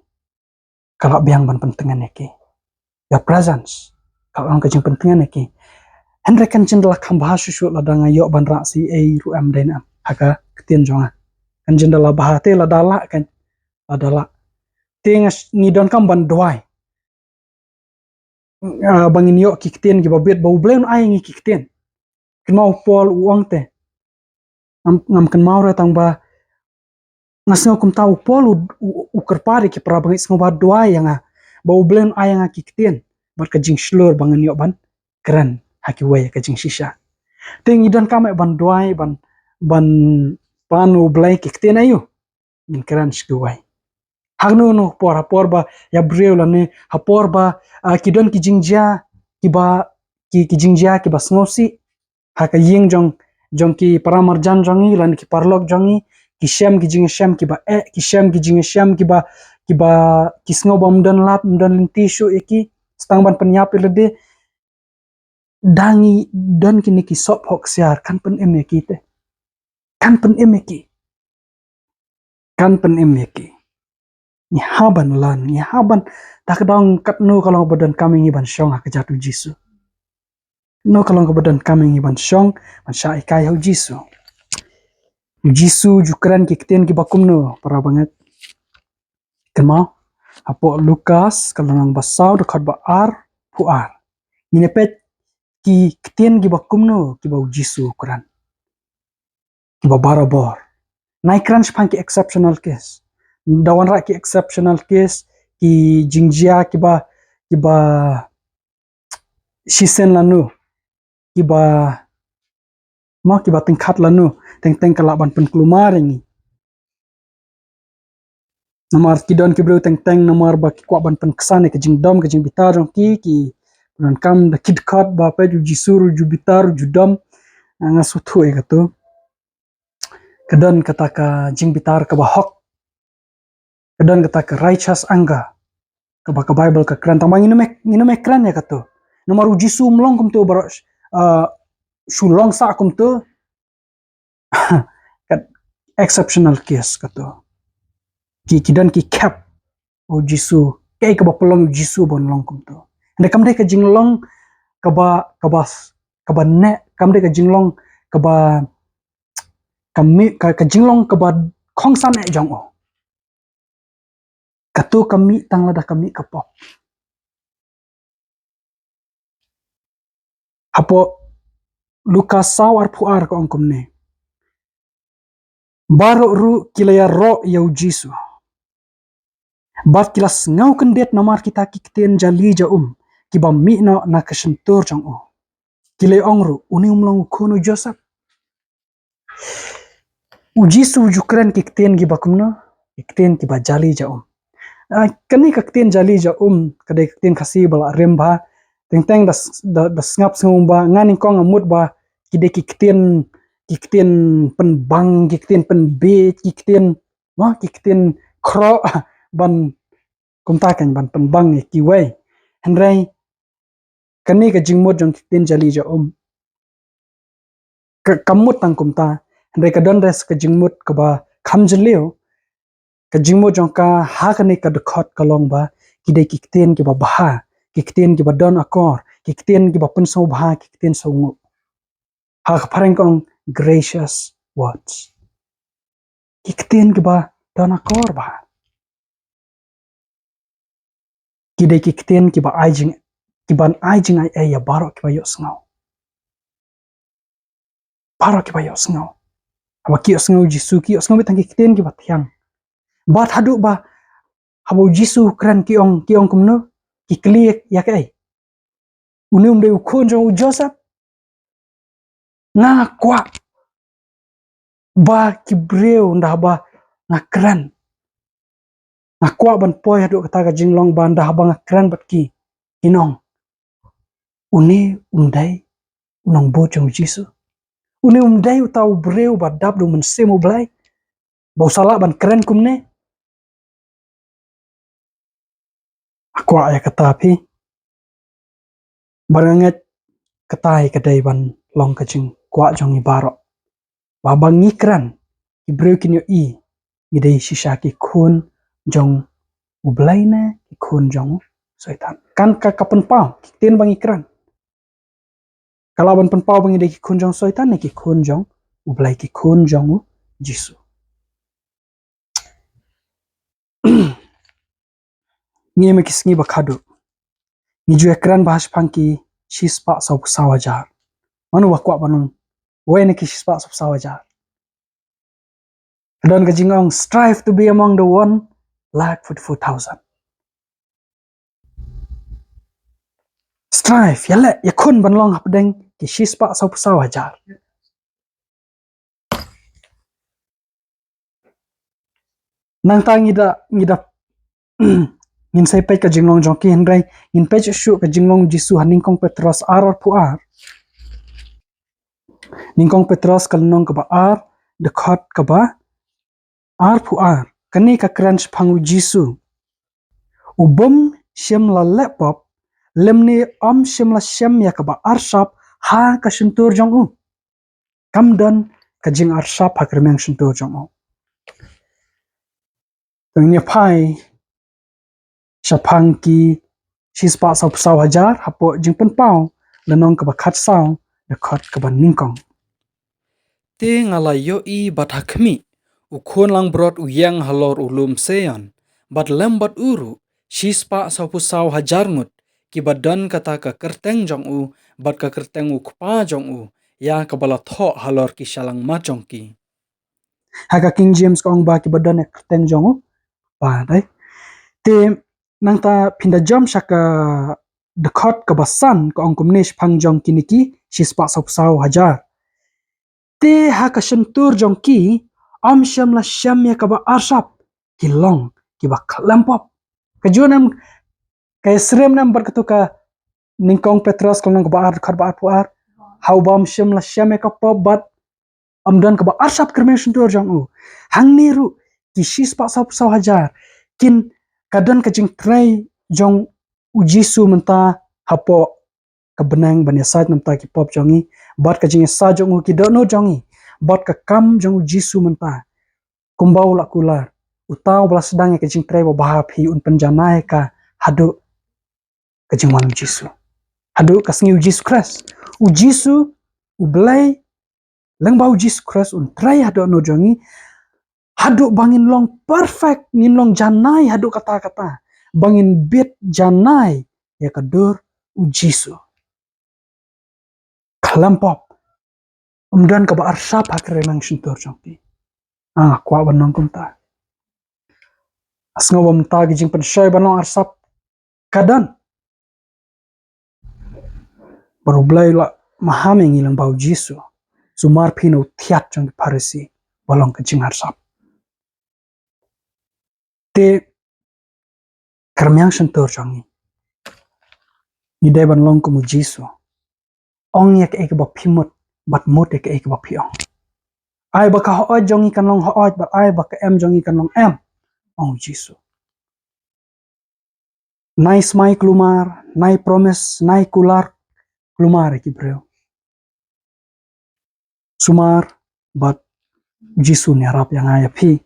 kalau biang ban pentingan iki your presence kalau kajing pentingan iki Henry kan jindala khambha susu ladanga yo ban ra si ai ru am den am haka ktien jonga kan jindala bahate ladala kan ladala tingas ni don kam ban doai bangin yo ki ktien ki babet bau blen ai ngi ki ktien ken mau pol uang te ngam ken mau re tang ba ngasno kum tau pol u kerpari ki pra bangis ngoba doai yang bau blen ai nga ki ktien bar ka jing slur bangin yo ban kren haki we ka jing shisha ting idon kam ban doai ban pan u blei ki ktien ayu min kren shkuwai hagno no por ba ya breu la ne hapor ba kidon ki jingjia kiba ki jingjia ki basngosi haka ying jong ki paramarjan jongi lan ki parlok jongi ki shem ki jing shem ki ba ki shem ki jing shem ki ba ki sngo bom don lap don tishu iki stang ban penyap lede dangi don ki niki sop hok siar kan pen emeki te kan pen emeki ni haban tak dong kat no kalau badan kami ni ban syong ak jatu Jisu no kalau badan kami ni ban syong ban sha ikai U Jisu U Jisu jukran ki ktien ki bakum no para banget kemau apo Lukas kalau nang basau dekat ba ar puar ni pet ki ktien ki bakum no ki ba U Jisu kuran ki ba barabor nai kran spang ki exceptional case dawan ra ki exceptional case ki jingjia ki ba shisen lanu ki ba tingkat lanu teng kalaban pen kelumar ini nomor kidon ki bro teng nomor ba ki kwah ban pen kesane ke jingdom ke jing bitar jong ki nan kam da kidkat ba pe ju jisuru ju bitar ju dom nga sutu e kato kedon kata ka jing bitar ka ba hok kedon kata ka righteous anger ka ba ka Bible ka kran tambang inu me kran ya kato nomor U Jisu mlong kum tu bar sulong sa kum tu exceptional case kato ki kidan ki cap U Jisu kai ka ba pelong U Jisu bon long kum tu ande kam de ka jinglong ka ba ne kam de ka jinglong ka ba kami ka jinglong ka ba khong san e jong o katu kami tang lada kami kapok hapo Lukas sawar puar ko ongkom ne Baro ru kilaya ro ya U Jisu. Bat kilas ngau kendet namar kita Ktien jali ja kiba mi no na kesentur jong u. Kilay ongru uni umlong kono Joseph. U Jisu jukren Ktien giba Kumno, Ktien kiba jali ja kani Ktien jali ja kadai Ktien kasih bala remba teng das ngap ngumba ngani kong amut ba kide Ktien pen bang Ktien pen be Ktien Ktien kro ban kumta kan ban pen bang Kawei henrai kani ka jingmot jong Ktien jali ja kamut tang kumta henrai ka donres ka jingmut ka ba khamjeleo ka jingmot jong ka hakani ka dekot kalong ba kide Ktien ki ba baha Ktien ki ba don akor Ktien ki ba pensau baha Ktien saungu ha pareng kong gracious words Ktien ki ba don akor ba kide Ktien ki ba ajing ki ban ajing ai ya baro ki ba yo sngau baro ki ba yo sngau aba ki yo sngau Jisu ki yo sngau betang Ktien ki ba tiang bat hadu ba habo Jisu kren ki ong kumno ki kliek ya kai unum de ukun jong Joseph nga kwah ba kibreu ndah ba nga kren nga kwah ban poi hadu kata ka jinglong ba ndah ba nga kren bat ki inong uni undai unong bo jong Jisu uni undai utau breu ba dab do mynsiem U Blei bau sala ban kren kumne akwa ya kata pi baranget katai kadai ban long kajing kwah jong ibaro ba bang ngikran ibreu kinyo idei shisha ki kun jong U Blei ne ki kun jong soitan kan ka kapen pau Ktien bang ikran kalaban pen pau bang idei ki kun jong soitan ne ki kun jong U Blei ki kun jong U Jisu ngi me kisngi bakhadu ngi ju ekran bahas pangki shispa sau sawajar manu wakwa banung we ne ki shispa sau sawajar don ka jingong strive to be among the 144,000 strive yale yakun banlong hapdeng ki shispa sau sawajar nang ta ngida ngin sai pe ka jinglong jong ki henrai ngin pe shu ka jinglong Jisu haning kong Petros ar puar ningkong Petros kalnong ka ba ar de khot ka ba ar puar kani ka kran phangu Jisu ubum shem la lepop lemni shem la shem ya ka ba ar shap ha ka shintur jong u kamdan ka jing ar shap ha kremeng shintur jong u tengnya pai shapang ki shispa sau hajar hapo jingpen pau lenong ka ba khat sau de khot ka ba ningkong te ngala yo bathakmi ukhon lang brot uyang halor ulum seon bat lembat uru shispa sau hajar ngut ki badan kata ka kerteng jong u bat ka kerteng u kpa jong u ya ka bala tho halor ki shalang ma jong ki haka King James kong ba ki badan kerteng jong u ba dai te nang ta pinda jam shaka dekot ka basan ka ong kumnesh phang jong kiniki shispa sau hajar te haka shentur jong ki sham la sham ya ka ba arshap ki long ki ba klempop ka junam ka srem nam berkatu ka ningkong Petros kalong ba ar khat ba ar hau bam sham la sham ya ka pop bat amdan ka ba arshap kermen shentur jong u hang niru ki shispa sau hajar kin kadan ka jing trai jong U Jisu menta hapo ka benang banya sait namta ki pop jongi bat ka jing sa jong ki do no jongi bat ka kam jong U Jisu menta kumbau la kular utau bala sedang ka jing trai bahap hi un penjanai ka hadu ka jing wan Jisu hadu ka sngi U Jisu Christ U Jisu U Blei lengbau Jisu Christ un trai hadu no jongi hadu bangin long perfect ngin long janai hadu kata-kata bangin bit janai ya kadur U Jisu kalampop umdan ka ba arsap hakremang shintur jongpi Kwah ban long kumta. Asngo bam ta gi jing pen shoy ban long arsap kadan. Baru Blei la mahame ngilang bau Jisu. Sumar pino tiat jong parisi balong ke jing arsap. Te kermyang sentur jongi. Ide ban long kumu Jisu. Ong yak ek ba pimut bat mut ek ek ba piong. Ai ba ka hooj jongi kan long hooj bat ai ba ka em jongi kan long em. Ong Jisu. Nai smai klumar, nai promise, nai kular klumar ek Ibreu. Sumar bat Jisu ni harap yang ayah pi.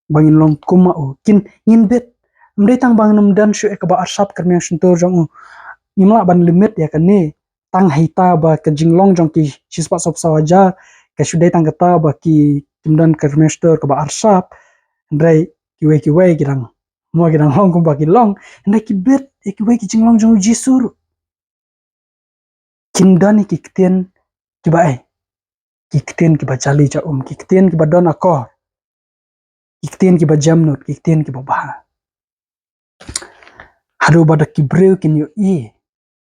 Bangin long kuma o kin ngin bet. Mdetang bang num dan syu ek ba arsap kermyang sentur jong nimla ban limit ya kan ne. Tang hita ba ke jinglong jong ki sispa sop sawaja ke sudah tang kata ba ki kimdan kermester ke ba arsap ndrai kiwe girang mo girang long kum ba ki long ndrai ki bet e kiwe ki jinglong jong Jisur kimdan ki ktien kiba ki ktien kiba jali ja ki ktien kiba don akor ki ktien kiba jamnut ki ktien kiba bah haru bada kibreu kin yo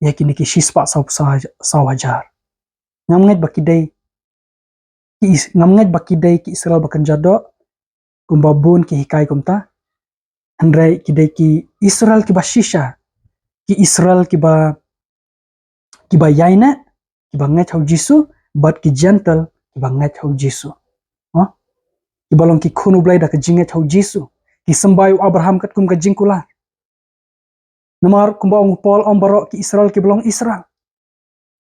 ya kini ki sispa sop sawajar ngamnget bakidai ki Israel bakan jado kumbabun ki hikai kumta handrai kidai ki Israel ki bashisha ki Israel ki ba yaina ki ba ngat hau Jisu bat ki gentle ki ba ngat hau Jisu ki balong ki Ktien U Blei da ka jingat hau Jisu ki sembayu Abraham kat kum ka jingkula namar kumba ong Paul om baro ki Israel ki balong Israel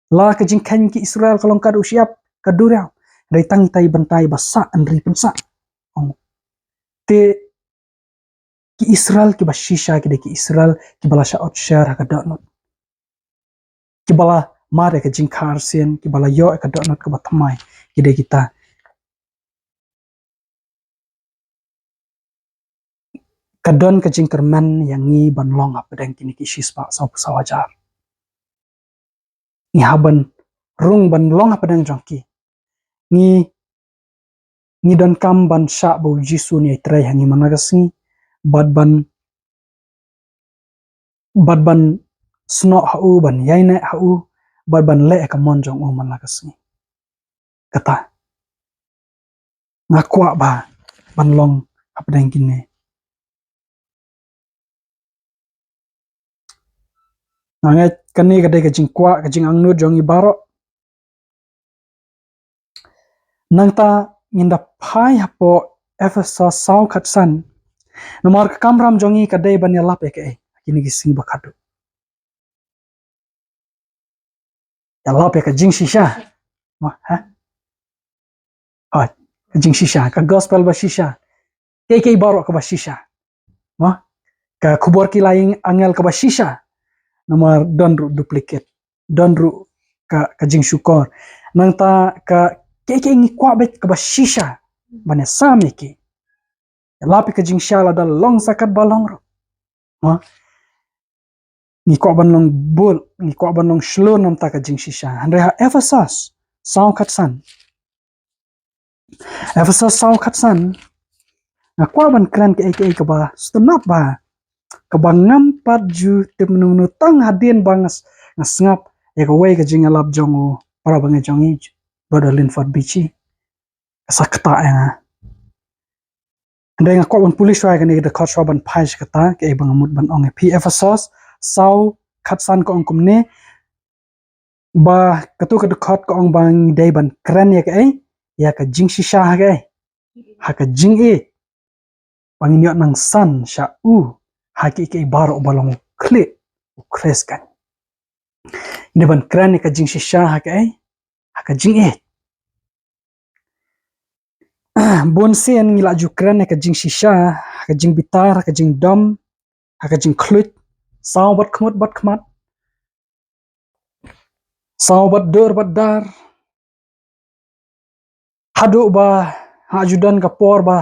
la ka jingkan ki Israel kalong kadu siap kadurang dari tangi tai bantai basa andri pensa te ki Israel ki bashisha ki de ki Israel ki bala shaot share ka donot ki bala mare ka jingkar sen ki bala yo ka donot ka batamai ki de kita kadon ka jingkerman yang ngi ban long apa dan kini ki shispa sawajar ni haban rung ban long apa dan jongki ni donkam ban sha bo Jisu ni trai hangi managasni bad ban sno hau ban yaina hau bad ban le ka monjong o managasni kata ngakwa ba ban long apa dan kini nangai kani kadai ka jingkwa ka jing angnu jong ibaro nangta nginda pai hapo Ephesus sau khatsan nomor kamram jongi kadai ban yalap eke kini gising bakadu yalap ka jing shisha ha ka jing shisha ka gospel ba shisha ke baro ka ba shisha ka kubor ki laing angel ka ba shisha nomor donru duplicate donru ka jing syukor nangta ka ke ngi kwa bet ka ba shisha bane same ki lapi ka jing shala dal long sakat balong ro ngi kwa ban long bul ngi kwa ban long shlo nam ta ka jing shisha andre ha Ephesus sau khatsan na kwa ban kren ke ka ba stunap ba ka ba ngam pat ju te mnu tang hadin bangas ngasngap ya ka wei ka jing alap jongo para bange jongi bodolin fat bichi sakta ya ndeng ko ban pulis wa ka ni de khot ban phai kata ke bang mut ban ong pi Ephesus sau khatsan ko ong kumne ba katu ka khot ko ong bang dei ban kren ya ka jing shisha ha ka jing bang nyot nang san sha ha ki ke baro balong kle kres kan ine ban kren ka jing shisha ha ka jing bon sen ngila ju kren ka jing shisha ka jing bitar ka jing dom ka jing klut saw bat khmat saw bat dar hadu ba hajudan ka por ba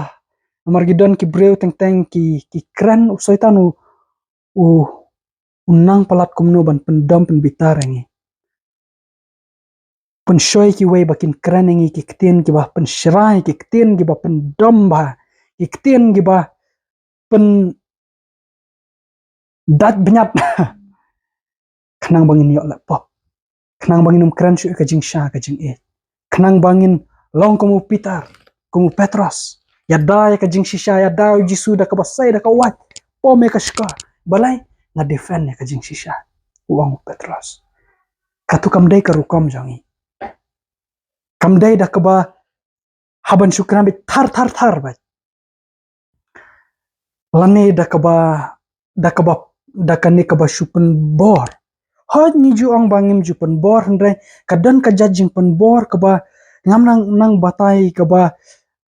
margidon ki breu teng ki kren usoitan u unang palat kumno ban pendom pen bitar pen shoy ki wei bakin kren ngi ki ktien ki ba pen shrai ki ktien ki ba pen domba ki ktien ki ba pen dat bnyat khnang bangin yo la pop khnang bangin kren shu ka jing sha ka jing e khnang bangin long komu Peter komu Petros ya da ya ka jing shisha ya da U Jisu da ka basai da ka wat po me ka shka balai na defend ya ka jing shisha wang Petros katu kam dai ka rukom jangi kam dai da ka ba haban shukran bi thar ba lane da ka ba da ka ne ka ba shupen bor hot ni ju ong bangim ju pen bor hndre kadan ka judging pen bor ka ba ngam nang batai ka ba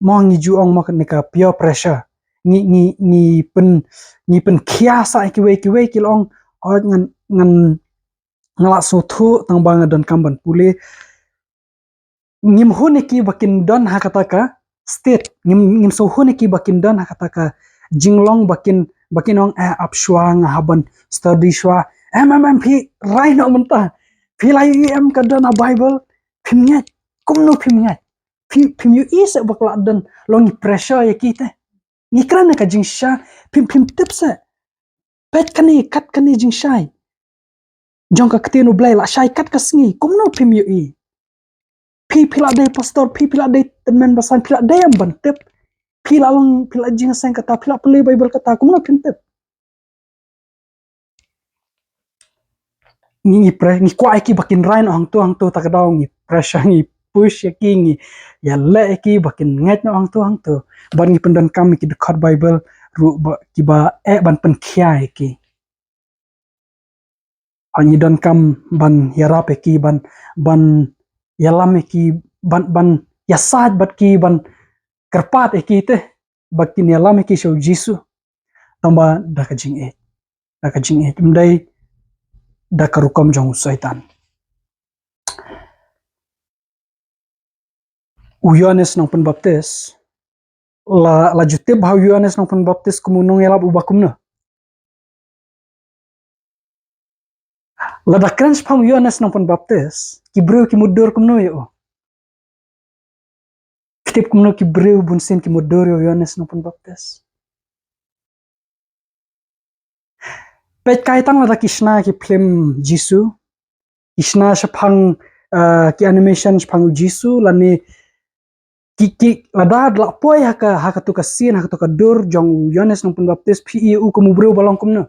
mo ni ju ong mak ne ka peer pressure ni pen kiasa ki we ki long hot ngan ngala so thu tang bang dan kamban pule ngim huneki bakin don hakataka state ngim so huneki bakin don hakataka jinglong bakin ong apshwa nga haban study shwa phi rai no menta phi lai em ka don a bible phimnya kumno phimnya phim yu is bakla dan long pressure ya kite ngikran ka jingsha phim tipsa pet kani kat kani jingshai jong ka Ktien U Blei la shai kat ka sngi kumno phim yu i pila dei pastor pila dei temen basan pila dei am bantep pila long pila jing sen kata pila pule bible kata kumno pintep ngi pre ngi kwai ki bakin rain ang tu tak daw ngi pressure ngi push ki ngi ya le ki bakin nget no ang tu ban ngi pendan kam ki dekat bible ru ba ki ba ban pen khia ki anyi dan kam ban yarap ki ban yalam ki ban ya sad bat ki ban kerpat ki te bakin yalam ki U Jisu tamba da ka jing e mdai da ka rukom jong saitan U Yohanes nong pen baptis la jutib ha U Yohanes nong pen baptis kumunong yalap uba kumno la da kren spam U Yohanes nong pen baptis ki breu ki mudur kumno yo kitip kumno ki breu bunsin ki mudur yo U Yohanes nong pen baptis pet kaitang la da kishna ki film Jisu kishna shapang ki animation shapang U Jisu lani ki lada la poi haka tu ka sin haka tu ka dur jong U Yohanes nong pen baptis pi u kumu breu balong kumno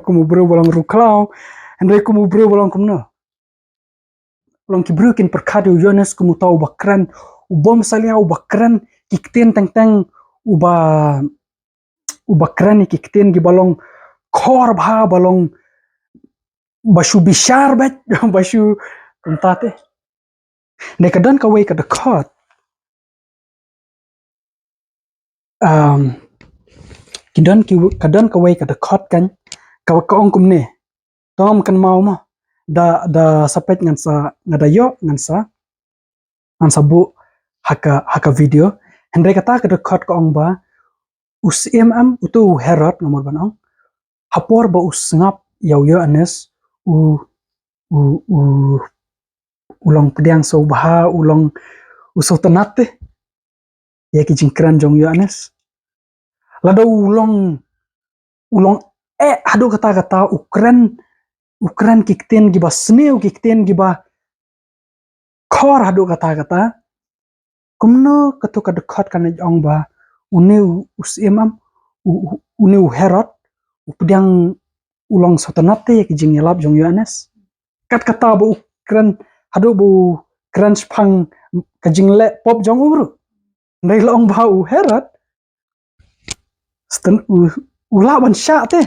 kumu breu balong ruklau andre kumu breu balong kumno long ki breu kin perkadu U Yohanes kumu tau bakran ubom salia ubakran ki ktien teng uba kran ki ktien gi balong khor bha balong bashu bishar bet bashu kumtate ne kadan Kawei ka dekat kadan Kawei ka dekat kan ka ong kumne tom kan mau ma da sapet ngan sa ngada yo ngan sa bu haka video hendre kata ka dekat ka ong ba utu Herod nomor banong hapor ba usngap yaw yo anes u u ulong pediang so baha ulong usotanate ya ki jingkran jong yo anes lado ulong hado kata ukran ki ktien gi ba sneu ki ktien gi ba khor hado kata kumno katu ka dekat kan ong ba uneu uneu Herod upediang ulong sotanate ya ki jing yalap jong yo anes kat kata bu ukran hado bu kran spang ka jing le pop jong uru ndai long ba u Herod sten ula ban sha te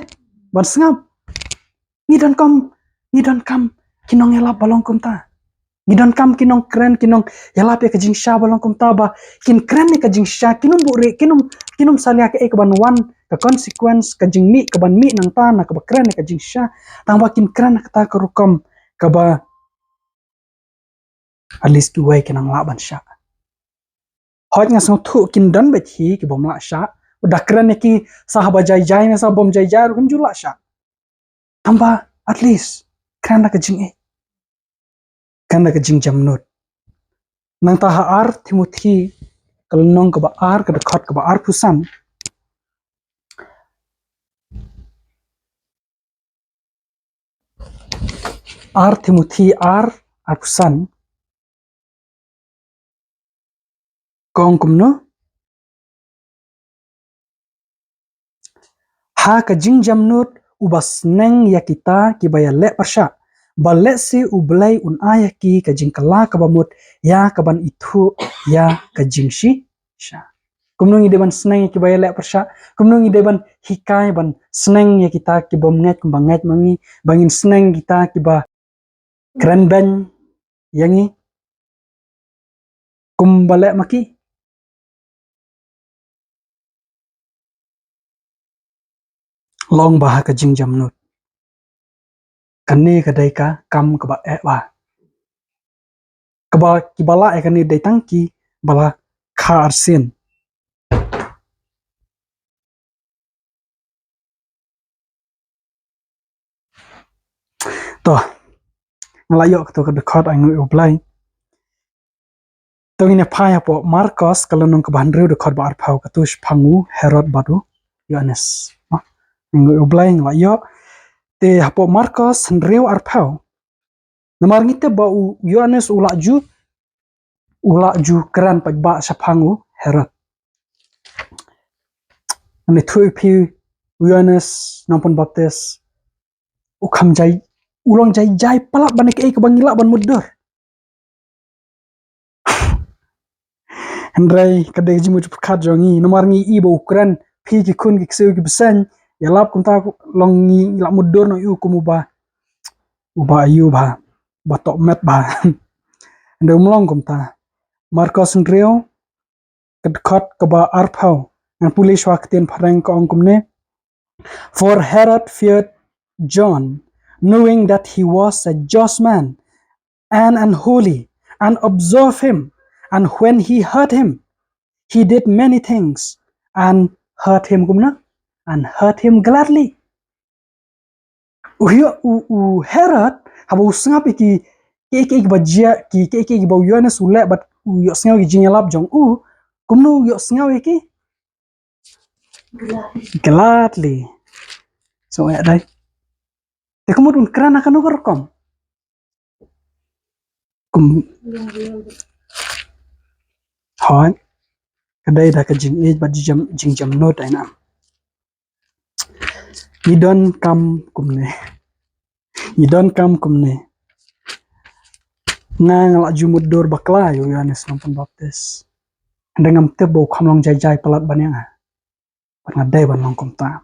ban sngam ni dan kam kinong yalap balong kumta ni dan kam kinong kren kinong yalap ya ka jing sha balong kumta ba kin kren ni ka jing sha kinum bu re kinum salia ka ek ban wan ka consequence ka jing mi ka ban mi nang ta na ka ba kren ni ka jing sha tang ba kin kren ka ta ka rukom ka ba at least uwei kinang la ban sha hot nga so thu kin dan ba thi ki bom la sha da kren ki sahaba jai na sa bom jai rum ju la sha tamba at least kren ka jing kan ka jing jam not nang ta ha ar Timothy kalnong ka ba ar ka dekat ka ba ar pusan ar Timothy ar pusan kong kumno ha ka jing jam not ubas neng ya kita kiba ya le persha balei si U Blei un aya ki ka jing kala ka ba mut ya ka ban itu ya ka jing shi sha kumno ngi deban sneng ki ba ya le persha kumno ngi deban hikai ban sneng ya kita ki bom nget kumbanget mangi bangin sneng kita ki ba kren ben yangi kumbale maki long bah ka jing jam not kani ka dai ka kam ka ba e ba ka ba ki bala e kani dai tang ki bala kha arsin to ngalayo to ka dekat ai U Blei to ine phai po Marcos kalonong ka banru dekat ba arphau ka tush phangu Herod badu Yohanes U Blei ngalayo te hapo Marcos nreu arphau namar ngite ba u Yohanes ulaju kran pa ba sa phangu Herod ani thui phi Yohanes nampun baptis ukham jai ulong jai palak banik ka bangila ban muddor Andrai kadai jimu khat jongi nomar ngi i bo ukran phi ki khun ki kseu ki besan ya lap kumta long ngi la muddor no yu kumuba uba ayu ba tok met ba ande umlong kumta Marcos nreo kadkhat ka ba arphau an pule shwa ktien pharang ka ong kumne for Herod feared John knowing that he was a just man and unholy and observed him and when he heard him he did many things and heard him kumna and heard him gladly u Herod habu sngap ki bajia ki ba Yohanes ule bat u yo sngaw ki jingalap jong kumno yo sngaw ki gladly so dai te kumudun krana kanu kom kum hoi kadai da ka jing ba jing jam no dai na you don't come kumne ngang la jumudur bakla yo Yohanes nampun baptis ndengam te bo khamlong jai palat banyanga ngadai ban long kumta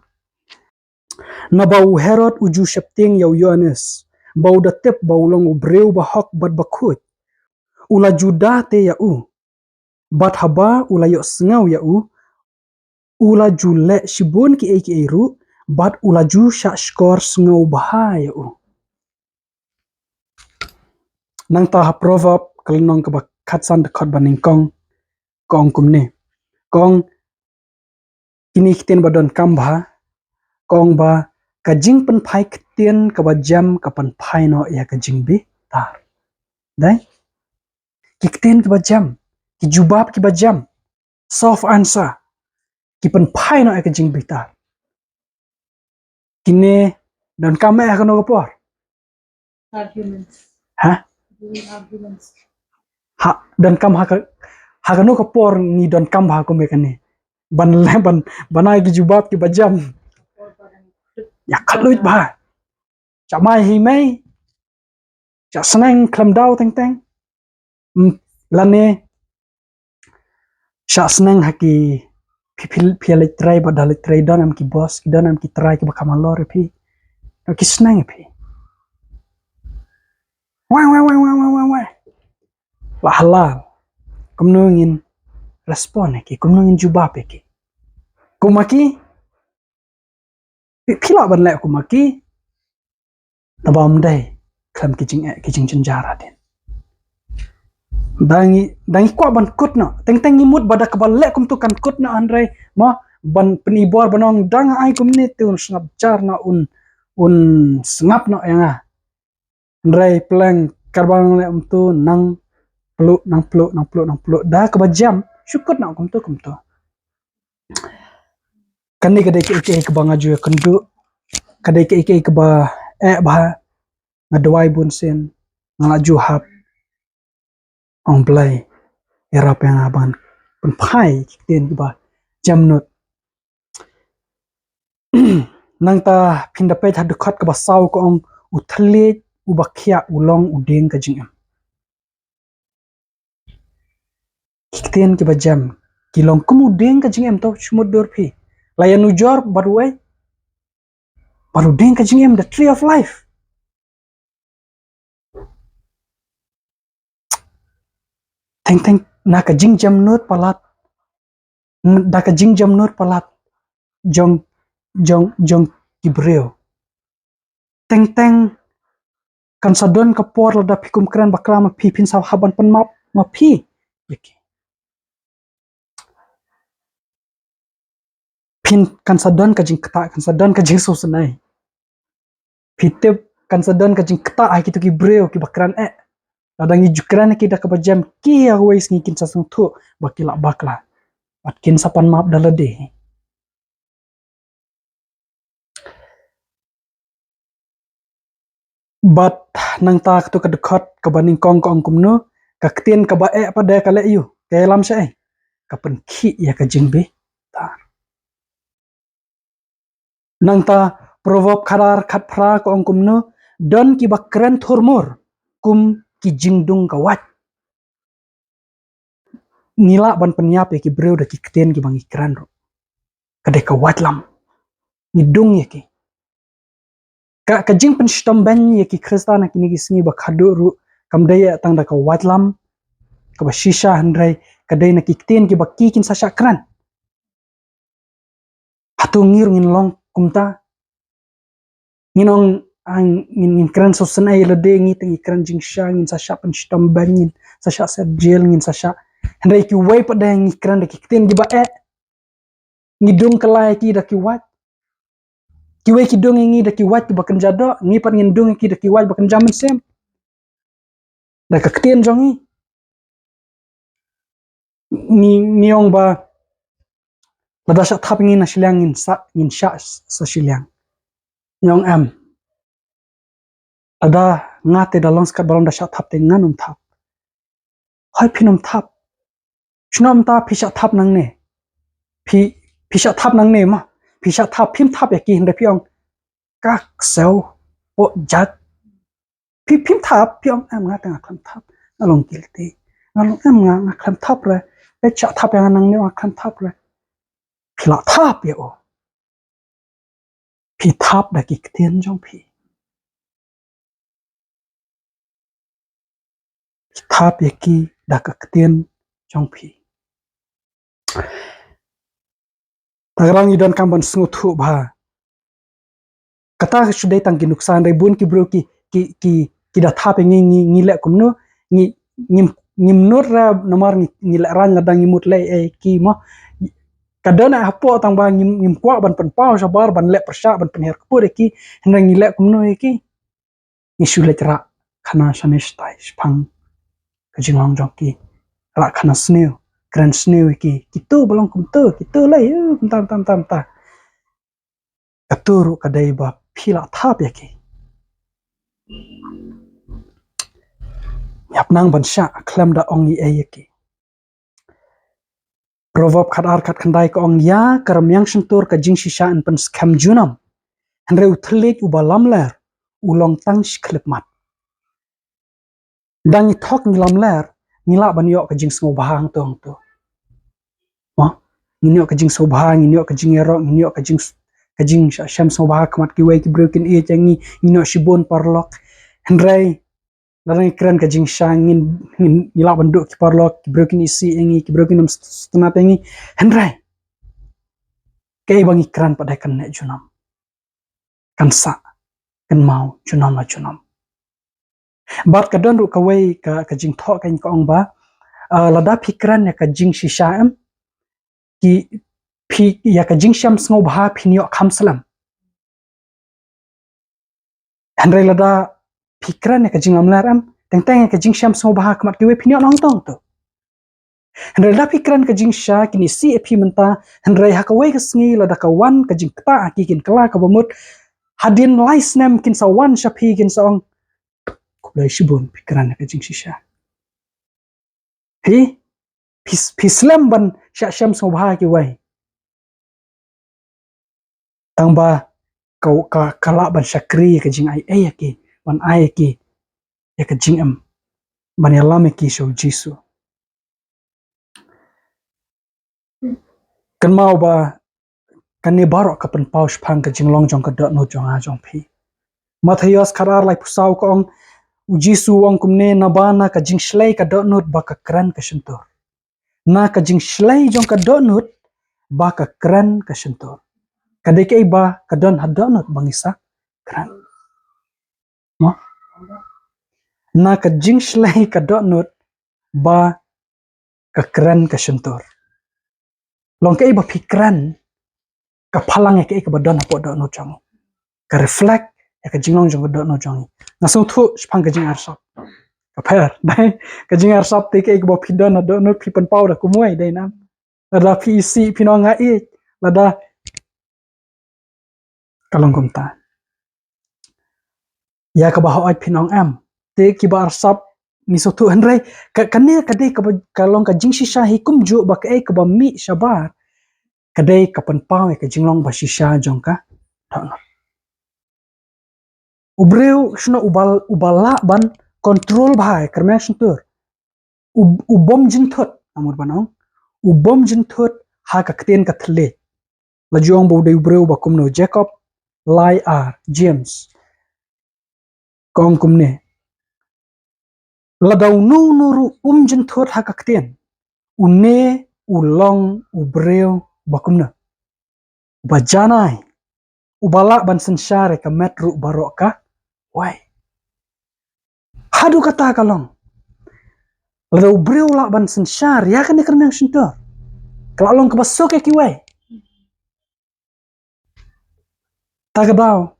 na bau Herod uju septing ya Yohanes bau da tep bau long ubreu ba hok bat bakhut ula juda te ya bat haba ula yo sngaw ya ula jule shibun ki ru bat ula ju sha skor sngaw baha ya nang ta ha proverb kalnong ka ba khatsan de khat baning kong kumne kong kini kiten badon kam ba kong ba kajing pen phai ktien ka ba jam ka pan phai no ya kajing bi tar dai ki ktien ka ba jam ki jubab ki ba jam soft answer ki pen phai no ya kajing bi tar kine don kam ya kono ko por Arguments. ha Arguments. ha don kam ha kono ko por ni don kam ba ko me kane ban banai ki jubab ki ba jam ya khaluit ba chamai hi mai cha snang klam dau teng teng lane cha snang haki pil trai badal trai don am ki boss ki don am ki trai ki bakama lore pi ki snang pi wa la halal kumno ngin respond ki kumno ngin jubab ki kumaki pila ban le kumaki tabam dai klam ki jing jara den dangi kwa ban kut no teng teng imut badak bale kum tu kan kut no andrai ma ban penibor banong dang ai kum ni tu snap jar no un snap no yanga Ndrai pleng karbang le tu nang peluk dah kebajam syukur nak kum tu kani kadai ke bang aju kendu kadai ke ba bah ngadawai bun sen ngalaju hap ong blai era yang aban pen pai kiten ba jam not nang ta pinda pe thad khat ka ba saw ko ong U Thylliej U bakya U long U ding ka jing kiten ki ba jam ki long kum U ding ka jing em to chmud dor phi layan u jor baru ding ka jing em the tree of life teng na ka jing jam not palat da ka jing jam not palat jong jong kibreo teng kan sadon ka por la da pikum kren bakla ma pi pin saw haban pan map ma pi yaki pin kan sadon ka jing kta kan sadon ka jing so sanai pitep kan sadon ka jing kta ai kitu kibreo ki bakran ladang i jukran ki da ka bajam ki ya wais ngi kin sasung thu bakila bakla batkin sapan map dalade bat nang ta tu ka dekat ka baning kong kong kumno ka ktien ka ba pada ka le yu ke lam sai ka pen khi ya ka jing be ta nang ta proverb kharar khat phra ko ong kumno don ki bakran thurmur kum ki jingdung ka wat nila ban penyap ya ki breu da ki ktien ki bangi kran ro ka de ka wat lam ni dung ya ki ka jing pen stom ban ya ki kristana ki ni sngi ba khadu ru kam daya tang da ka wat lam ka ba shisha handrai ka dai na ki ktien ki ba ki kin sa sha kran Hato ngir ngin long kumta nginong ang ngin kren so sen ay lade ngi tengi kren jing sha ngin sa sha pen stom ban ngin sa sha sa gel ngin sa sha handai ki wei pa da ngi kren da ki ktien gi ba ngi dung kalai ki da ki wat ki wei ki dung ngi da ki wat ki bakan jado ngi pan ngin dung ki da ki wat bakan jamin sem da ka ktien jongi ni ong ba lada sha thap ngin na shilang ngin sha sa shilang nyong am ada ngate da longs ka balon da sha thap te nganum thap hoi phinom thap shnom ta phisha thap nang ne phisha thap nang ne ma phisha thap phim thap ya ki hinde phiong kak sel o jat phim thap phiong am ngate ngakam thap along kilte along am ngakam thap re pe cha thap yang nang ne ngakam thap re phila thap ya o phi thap da ki ktien jong phi thap ya ki da ka ktien jong phi tagrang idon kam ban sngu thu bha kata sudai tang ki nuksan dai bun ki bro ki da thap ngi ngi le kumno ngi ngim not ra nomar ngi le ran ngadang ngi mut le ki mo kadana hapo tang ba ngim kwa ban pen pau sabar ban le persha ban pen her ko ki hendang ngi le kumno ki ngi shule tra khana shanish tai spang ka jinglong jong ki ra khana sneu kren sneu ki tu balong kum tu ki tu le kum tam ta katuru kadai ba phila thap ya ki yap nang ban sha klam da ong ya ki proverb khat khandai ko ong ya karam yang shentur ka jing shisha an pen skam junam andre U Thylliej U balam ler U long tang shklep mat dang thok ni lam ler nila ban yo ka jing sngo bahang tong to ma ni yo ka jing so bahang ni yo ka jing ero ni yo ka jing sham so bahang kmat ki wei ki broken e changi ni yo shibon parlok hendrai larang kren ka jing shangin nila ban do ki parlok ki broken isi engi ki broken stna tengi hendrai kay bang ikran pada kan ne junam kan sa kan mau junam la junam bat kadon ru kawei ka jing tho kan ko ong ba lada phikran ya ka jing shisha am ki phi ya ka jing sham sngo bha phinyo khamslam handrai lada pikran ya kajing lamlar teng ya kajing syam semua bahak mat kiwe pinyo nong tong tu. Hendrai da pikran kajing sya kini si epi menta hendrai hakawei kesengi lada kawan kajing kta aki kin kela kabamut hadin lais nem kin sawan syapi kin saong kulai shibun pikran ya kajing shisha. Pislam ban syam semua bahak kiwe. Tangba kau kala ban syakri kajing ai aki ban ai aki ya kajing ban yalam aki U Jisu. Kan mau ba kan ni barok kapan paus pang ka jinglong jong ka dot no jong a jong pi Matthias karar lai pusau ko ong U Jisu ong kumne na bana ka jing shlei ka dot not ba ka kren ka shentor na ka jing shlei jong ka dot not ba ka kren ka shentor ka de ke ba ka don ha dot not bangisa kren no na ka jing shlei ka dot not ba ka kren ka shentor long ke ba pikran ka phalang ke ba don ha po dot no jong ka reflect ya ka jinglong jong ka dot no jong na so thu spang ka jing arsap ka pher dai ka jing arsap te ke ba pidon na dot no pipan pau da kumoi dai na lada pi pinong nga lada kalong kumta ya ka ba hoi pinong te kiba arsap ni so thu hendrai ka ne ka dei ka kalong ka jing shisha hi kum ju ba ka ba mi shabar ka dei ka pan pau ka jinglong ba shisha jong ka thon ubreu shno ubala ban control bhai kerme shtur ubom jin thot amur banong ubom jin thot ha ka ktien ka thle la juang bo de ubreu ba kumno Jacob lai James kong kumne la daw no nuru jin thot ha ka ktien une ulong ubreu ba kumno ba janai ubala ban synshar ka metru barok ka wai hadu kata kalong la ubreu la ban synshar ya kan kerme shtur kalau long kebasok ya kiwai tagadaw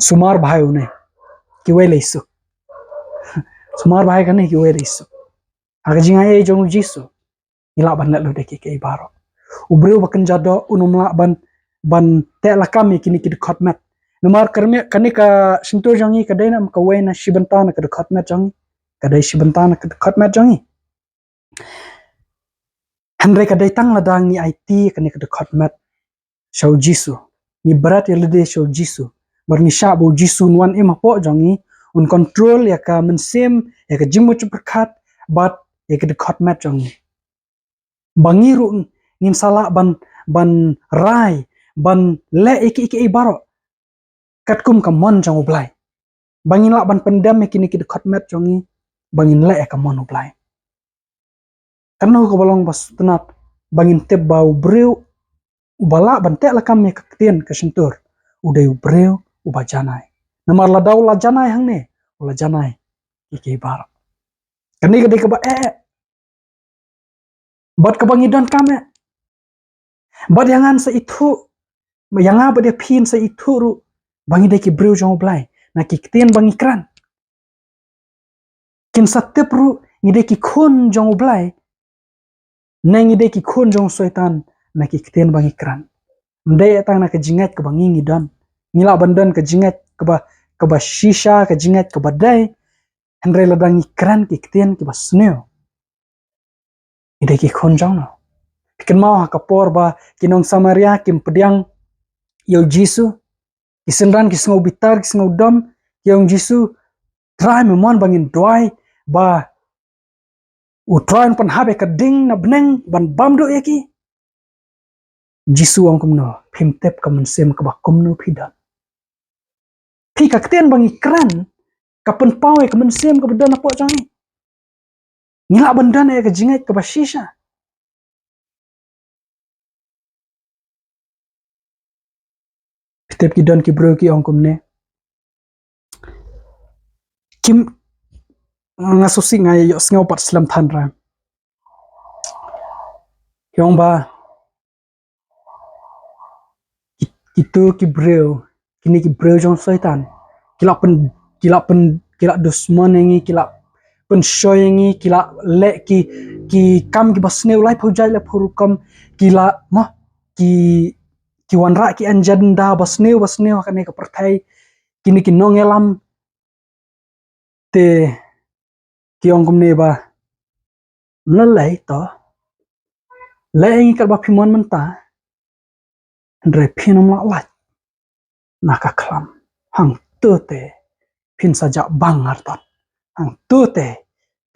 sumar bhai une kiwai leisuk sumar bhai kan kiwai leisuk aga jinga jong Jisu ila ban lu de ke baro ubreu bakan jado unumla ban te lakam kini ki khotmet numar kerme kanika sinto jangi kadai nam kawei na shibanta na ka khotmet jangi kadai shibanta na ka khotmet jangi handre kadai tang ladang ni IT kanika ka khotmet U Jisu ni berat ya lede U Jisu barni sha bo Jisu nuan po jangi un control ya ka mynsiem ya ka jimu berkat bat ya ka khotmet jangi bangiru nin sala ban rai ban le iki baro katkum ka mon jong U Blei bangin la ban pendam kini ki khotmet jongi bangin le ka mon U Blei kanu ko bolong bas tenat bangin te bau breu ubala ban te la kam ka ktien ka shentur udai breu ubajanai namar la daw la janai hangne la janai iki baro kani ka de ka ba bat ka bangi don kame bat yangan sa itu yanga ba de pin sa itu ru bangi de ki breu jong U Blei na ki ktien bangi kran kin satep ru ngide ki khon jong U Blei na ngide ki khon jong soitan na ki ktien bangi kran mde tang na ka jingat ka bangi ngidon ngila bandan ka jingat ka ba shisha ka jingat ka badai hendre ladang kran ki ktien ki basneo ngide ki khon jong no kin mau ha kapor ba kinong Samaria kim pediang U Jisu kisendran ki sngo bitar ki sngo dom U Jisu try memon bangin doai ba utroin pan habe ka ding na bneng ban bamdo eki Jisu ong kumno pimtep ka mynsiem ka ba kumno pidan pi ka ktien bangi kran ka pen pawe ka mynsiem ka bedan apo jangi ngila bandan ka jingat ka ba shisha pitep ki don ki bro ki ong kumne kim ngasusi ngai yo sngo pat slam than ram yong ba itu ki bro kini ki breu jong soitan kila dusman yangi kila pen shoy yangi kila le ki kam ki basneu lai phujai le phurukam kila mah ki wanra ki anjanda basneu kan ka perthai kini ki nongelam te ki ongkom ne ba mlalai to le yangi ka ba phimon menta andre phinom la lai naka klam hang te phin sa ja bang artat hang te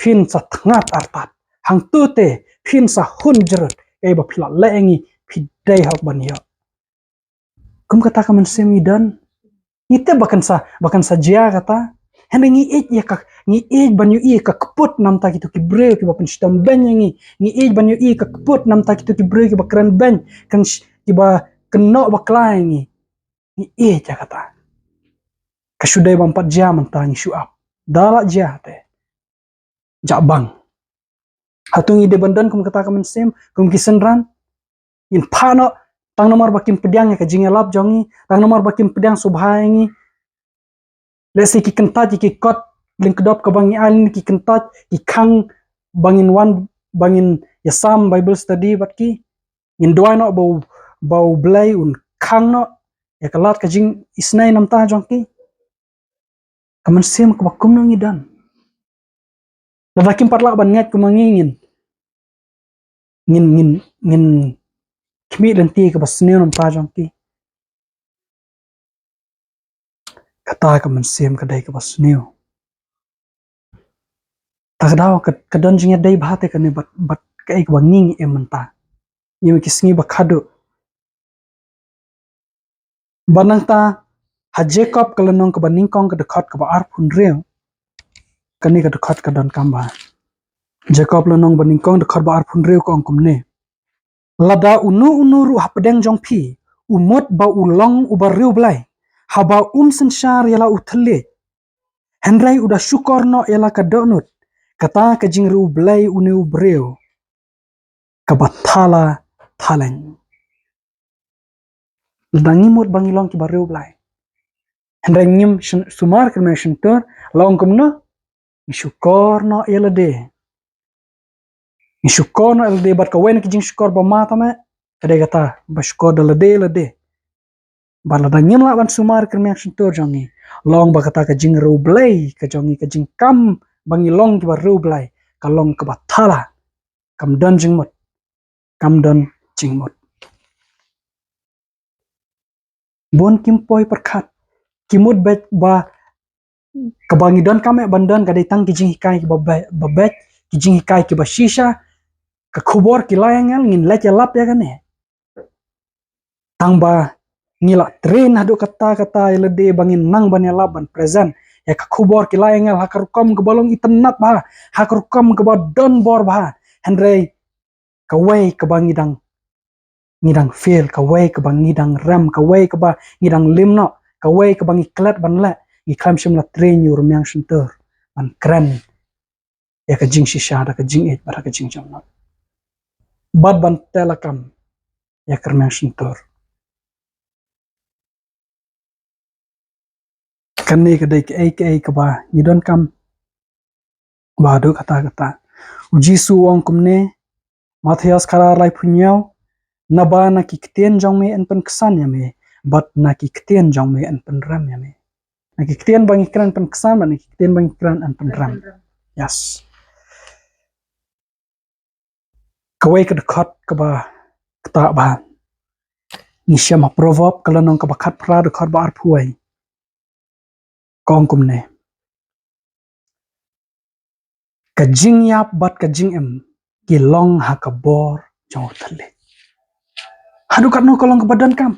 phin sa thngat artat hang te phin sa hun jerut e ba phila lengi phidai hak ban yo kum kata ka man semi dan ite bakan sa jia kata hende ngi ej ya ka ngi ej ban yo i ka kput nam ta kitu ki bre ki ba pen stam ben ngi ej ban yo i ka kput nam ta kitu ki bre ki ba kren ben kan ki ba keno ba klai ngi ej ya kata kasudai ba 4 jam ta ngi shuap dala jia te ja bang hatung ide bandan kum kata ka man sem kum kisenran in phano tang nomor bakim pedang ka jingelap jongi tang nomor bakim pedang subhangi lesi ki kentat ki kot lingkdop ka bangi alin ki kentat ki khang bangin wan bangin yasam bible study bat ki in doa no bau blei un khang no ya kalat ka jing isnai nam ta jongki kaman sem ka bakum no ngidan ladakim parla ban ngat kumangingin ngin kmi lenti ka basneu nam ta jongki kata ka man sem ka dai ka basneu takdaw ka don jinga dai bhate ka ne bat ka ek banging emanta yemi kisngi bakhado banang ta ha jacob kalanong ka baning kong ka dekat ka ba ar phun reu kani ka dekat ka don kamba jacob lanong baning kong dekat ba ar phun reu ka ongkom ne lada unu ru hapdeng jong phi umot ba ulong ubar reu blai haba synshar yala U Thylliej henrai udah syukor no yala ka donut kata ka jing U Blei uni ubreu ka bathala thaleng dangimut bangilong ki bareu blai henrai ngim sumar kena shentur laong kumno syukor no yala de syukor no yala de bat ka wen ki jing syukor ba mata me kade kata ba syukor dala de bala dangim la ban sumar kena shentur jongi long ba kata ka jing U Blei ka jongi ka jing kam bangilong ki bareu blai kalong ka bathala kam don jingmut kam don jingmut bon kimpoi perkhat kimut bet ba kabangi don kame bandan ka datang ki jing hikai ki babet ki jing hikai ki bashisha ka khubor ki layangel ngin lek lap ya kane tangba ngila train hadu kata lede bangin nang ban lap ban present ya ka khubor ki layangel hakarukam ke balong itanat ba hakarukam ke ba don bor ba henrei kawei ke bangi dang ngidang fail kawei ke bang ngidang ram kawei ke ba ngidang limno kawei ke bang iklat ban la iklam shim la train yur myang shinter ban kren ya ka jing shisha da ka jing et bara ka jing jamna bad ban telakam ya kermyang shinter kanne ka dai ke ai ka ba ngidon kam ba do kata U Jisu ong kumne Matthias khara lai phunyao na ba na ki ktien jong me en pen ksan ya me bat na ki ktien jong me en pen ram ya me na ki ktien bang ikran pen ksan na ki ktien bang ikran en pen ram yes kawai ka dekat ka ba kata ba ni syama proverb kalau nong ka bakat pra dekat ba arpuai kong kumne ka jing yap bat ka jing em ki long ha ka bor jong U Thylliej hadu kat no kolong ka badan kam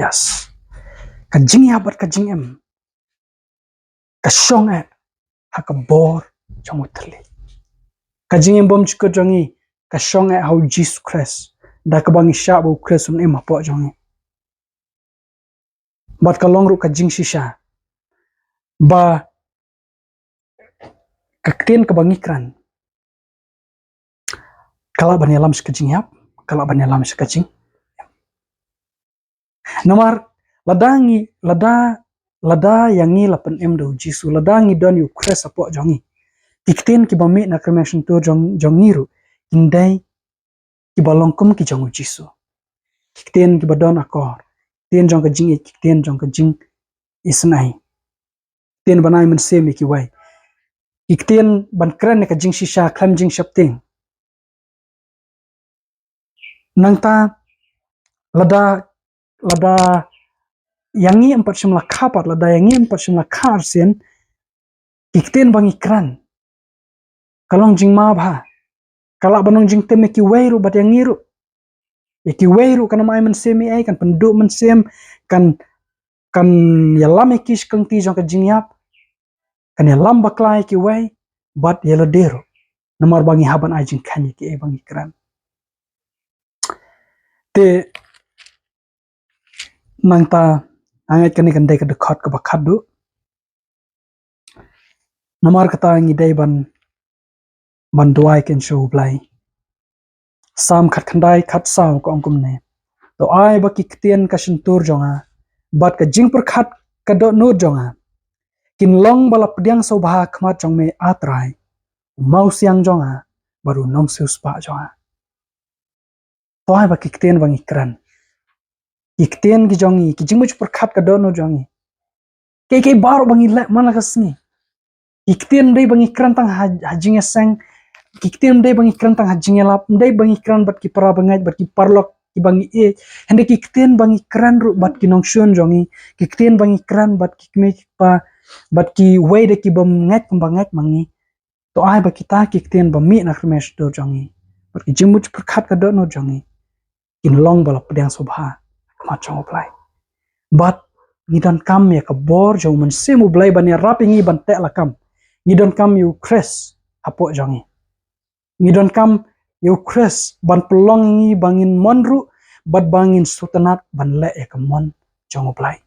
yes ka jing yap bat ka jing em ka shong e ha ka bor jong U Thylliej ka jing em bom chukot jongi ka shong e hau Jesus Christ da ka bangi sha bu Christ un em apo jongi bat ka long ru ka jing shisha ba ka ktien ka bangikran kala ban yalam ska jing yap kala ban yalam ska jing nomar lada yangi lapan do U Jisu ladangi don U kres apo jongi Ktien kiba mi na cremation to jongiru indai kiba longkum ki jong U Jisu Ktien kiba don akor Ktien jong ka jing Ktien jong ka jing isnai Ktien banai mynsiem ki wei Ktien ban kren ka jing shisha klam jing shapting nangta lada yangi 4 kapat lada yangi 4 karsen Ktien bangi kran kalong jing ma bha kala banong jing teme ki weiru bat yangiru ki weiru kana mai mynsiem ai kan penduk mynsiem kan yalam kis kang ti jong ka jing yap kan yalam baklai ki wei bat yaladero namar bangi haban ai jing kanye ki bangi kran te nangta anget kani kan dai ka dekat ka bakadu namar kata ngidei ban duai ken show blai sam khat khandai khat saw ko angkumne to ai ba ki Ktien ka sintur jonga bat ka jing per khat ka do no jonga kin long bala pdiang so bha khmat jong me atrai mau siang jonga baru nong sus pa jonga to ai ba ki Ktien bangi kran Ktien ki jongi ki jing much per khat ka do no jongi ke bar bangi le mana kasni Ktien dei bangi kran tang hajing seng Ktien dei bangi kran tang hajing lap dei bangi kran bat ki para bangai bat ki parlok ki bangi hende ki Ktien bangi kran ru bat ki nong shun jongi Ktien bangi kran bat ki kme pa bat ki wei de ki bam banget mangi to ai ba kita ki Ktien ba mi na khmesh do jongi bat ki jimut per khat ka do no jongi in long bala pdang sobha kma chong plai but ni don kam ya ka bor jo mynsiem U Blei ban ya rapingi ban te lakam ni don kam U kres apo jongi ni don kam U kres ban pelongi bangin monru bat bangin sutanat ban le ya ka mon jong U Blei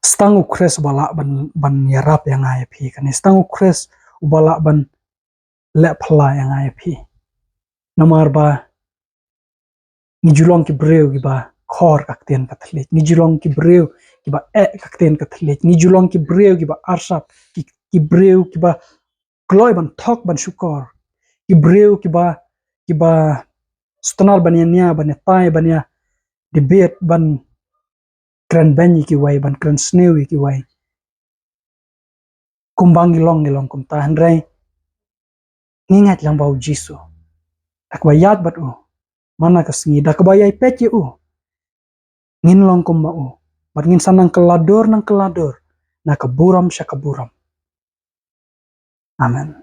stang U kres bala ban ya rap yang ai phi kan stang U kres bala ban le phla yang ai phi namar ba ni julong ki breu ki ba khor ka Ktien ka thlik ni julong ki breu ki ba ka Ktien ka thlik ni julong ki breu ki ba arsap ki breu ki ba gloi ban thok ban shukor ki breu ki ba stonal ban ya ban tai ban ya debate ban kren benyi ki wai ban kren snewi ki wai kumbang ilong kumta handrai ngingat lang bau Jisu akbayat bat mana kasngi dak bayai pet ngin long kum bat ngin sanang kelador nang kelador na kaburam syakaburam amen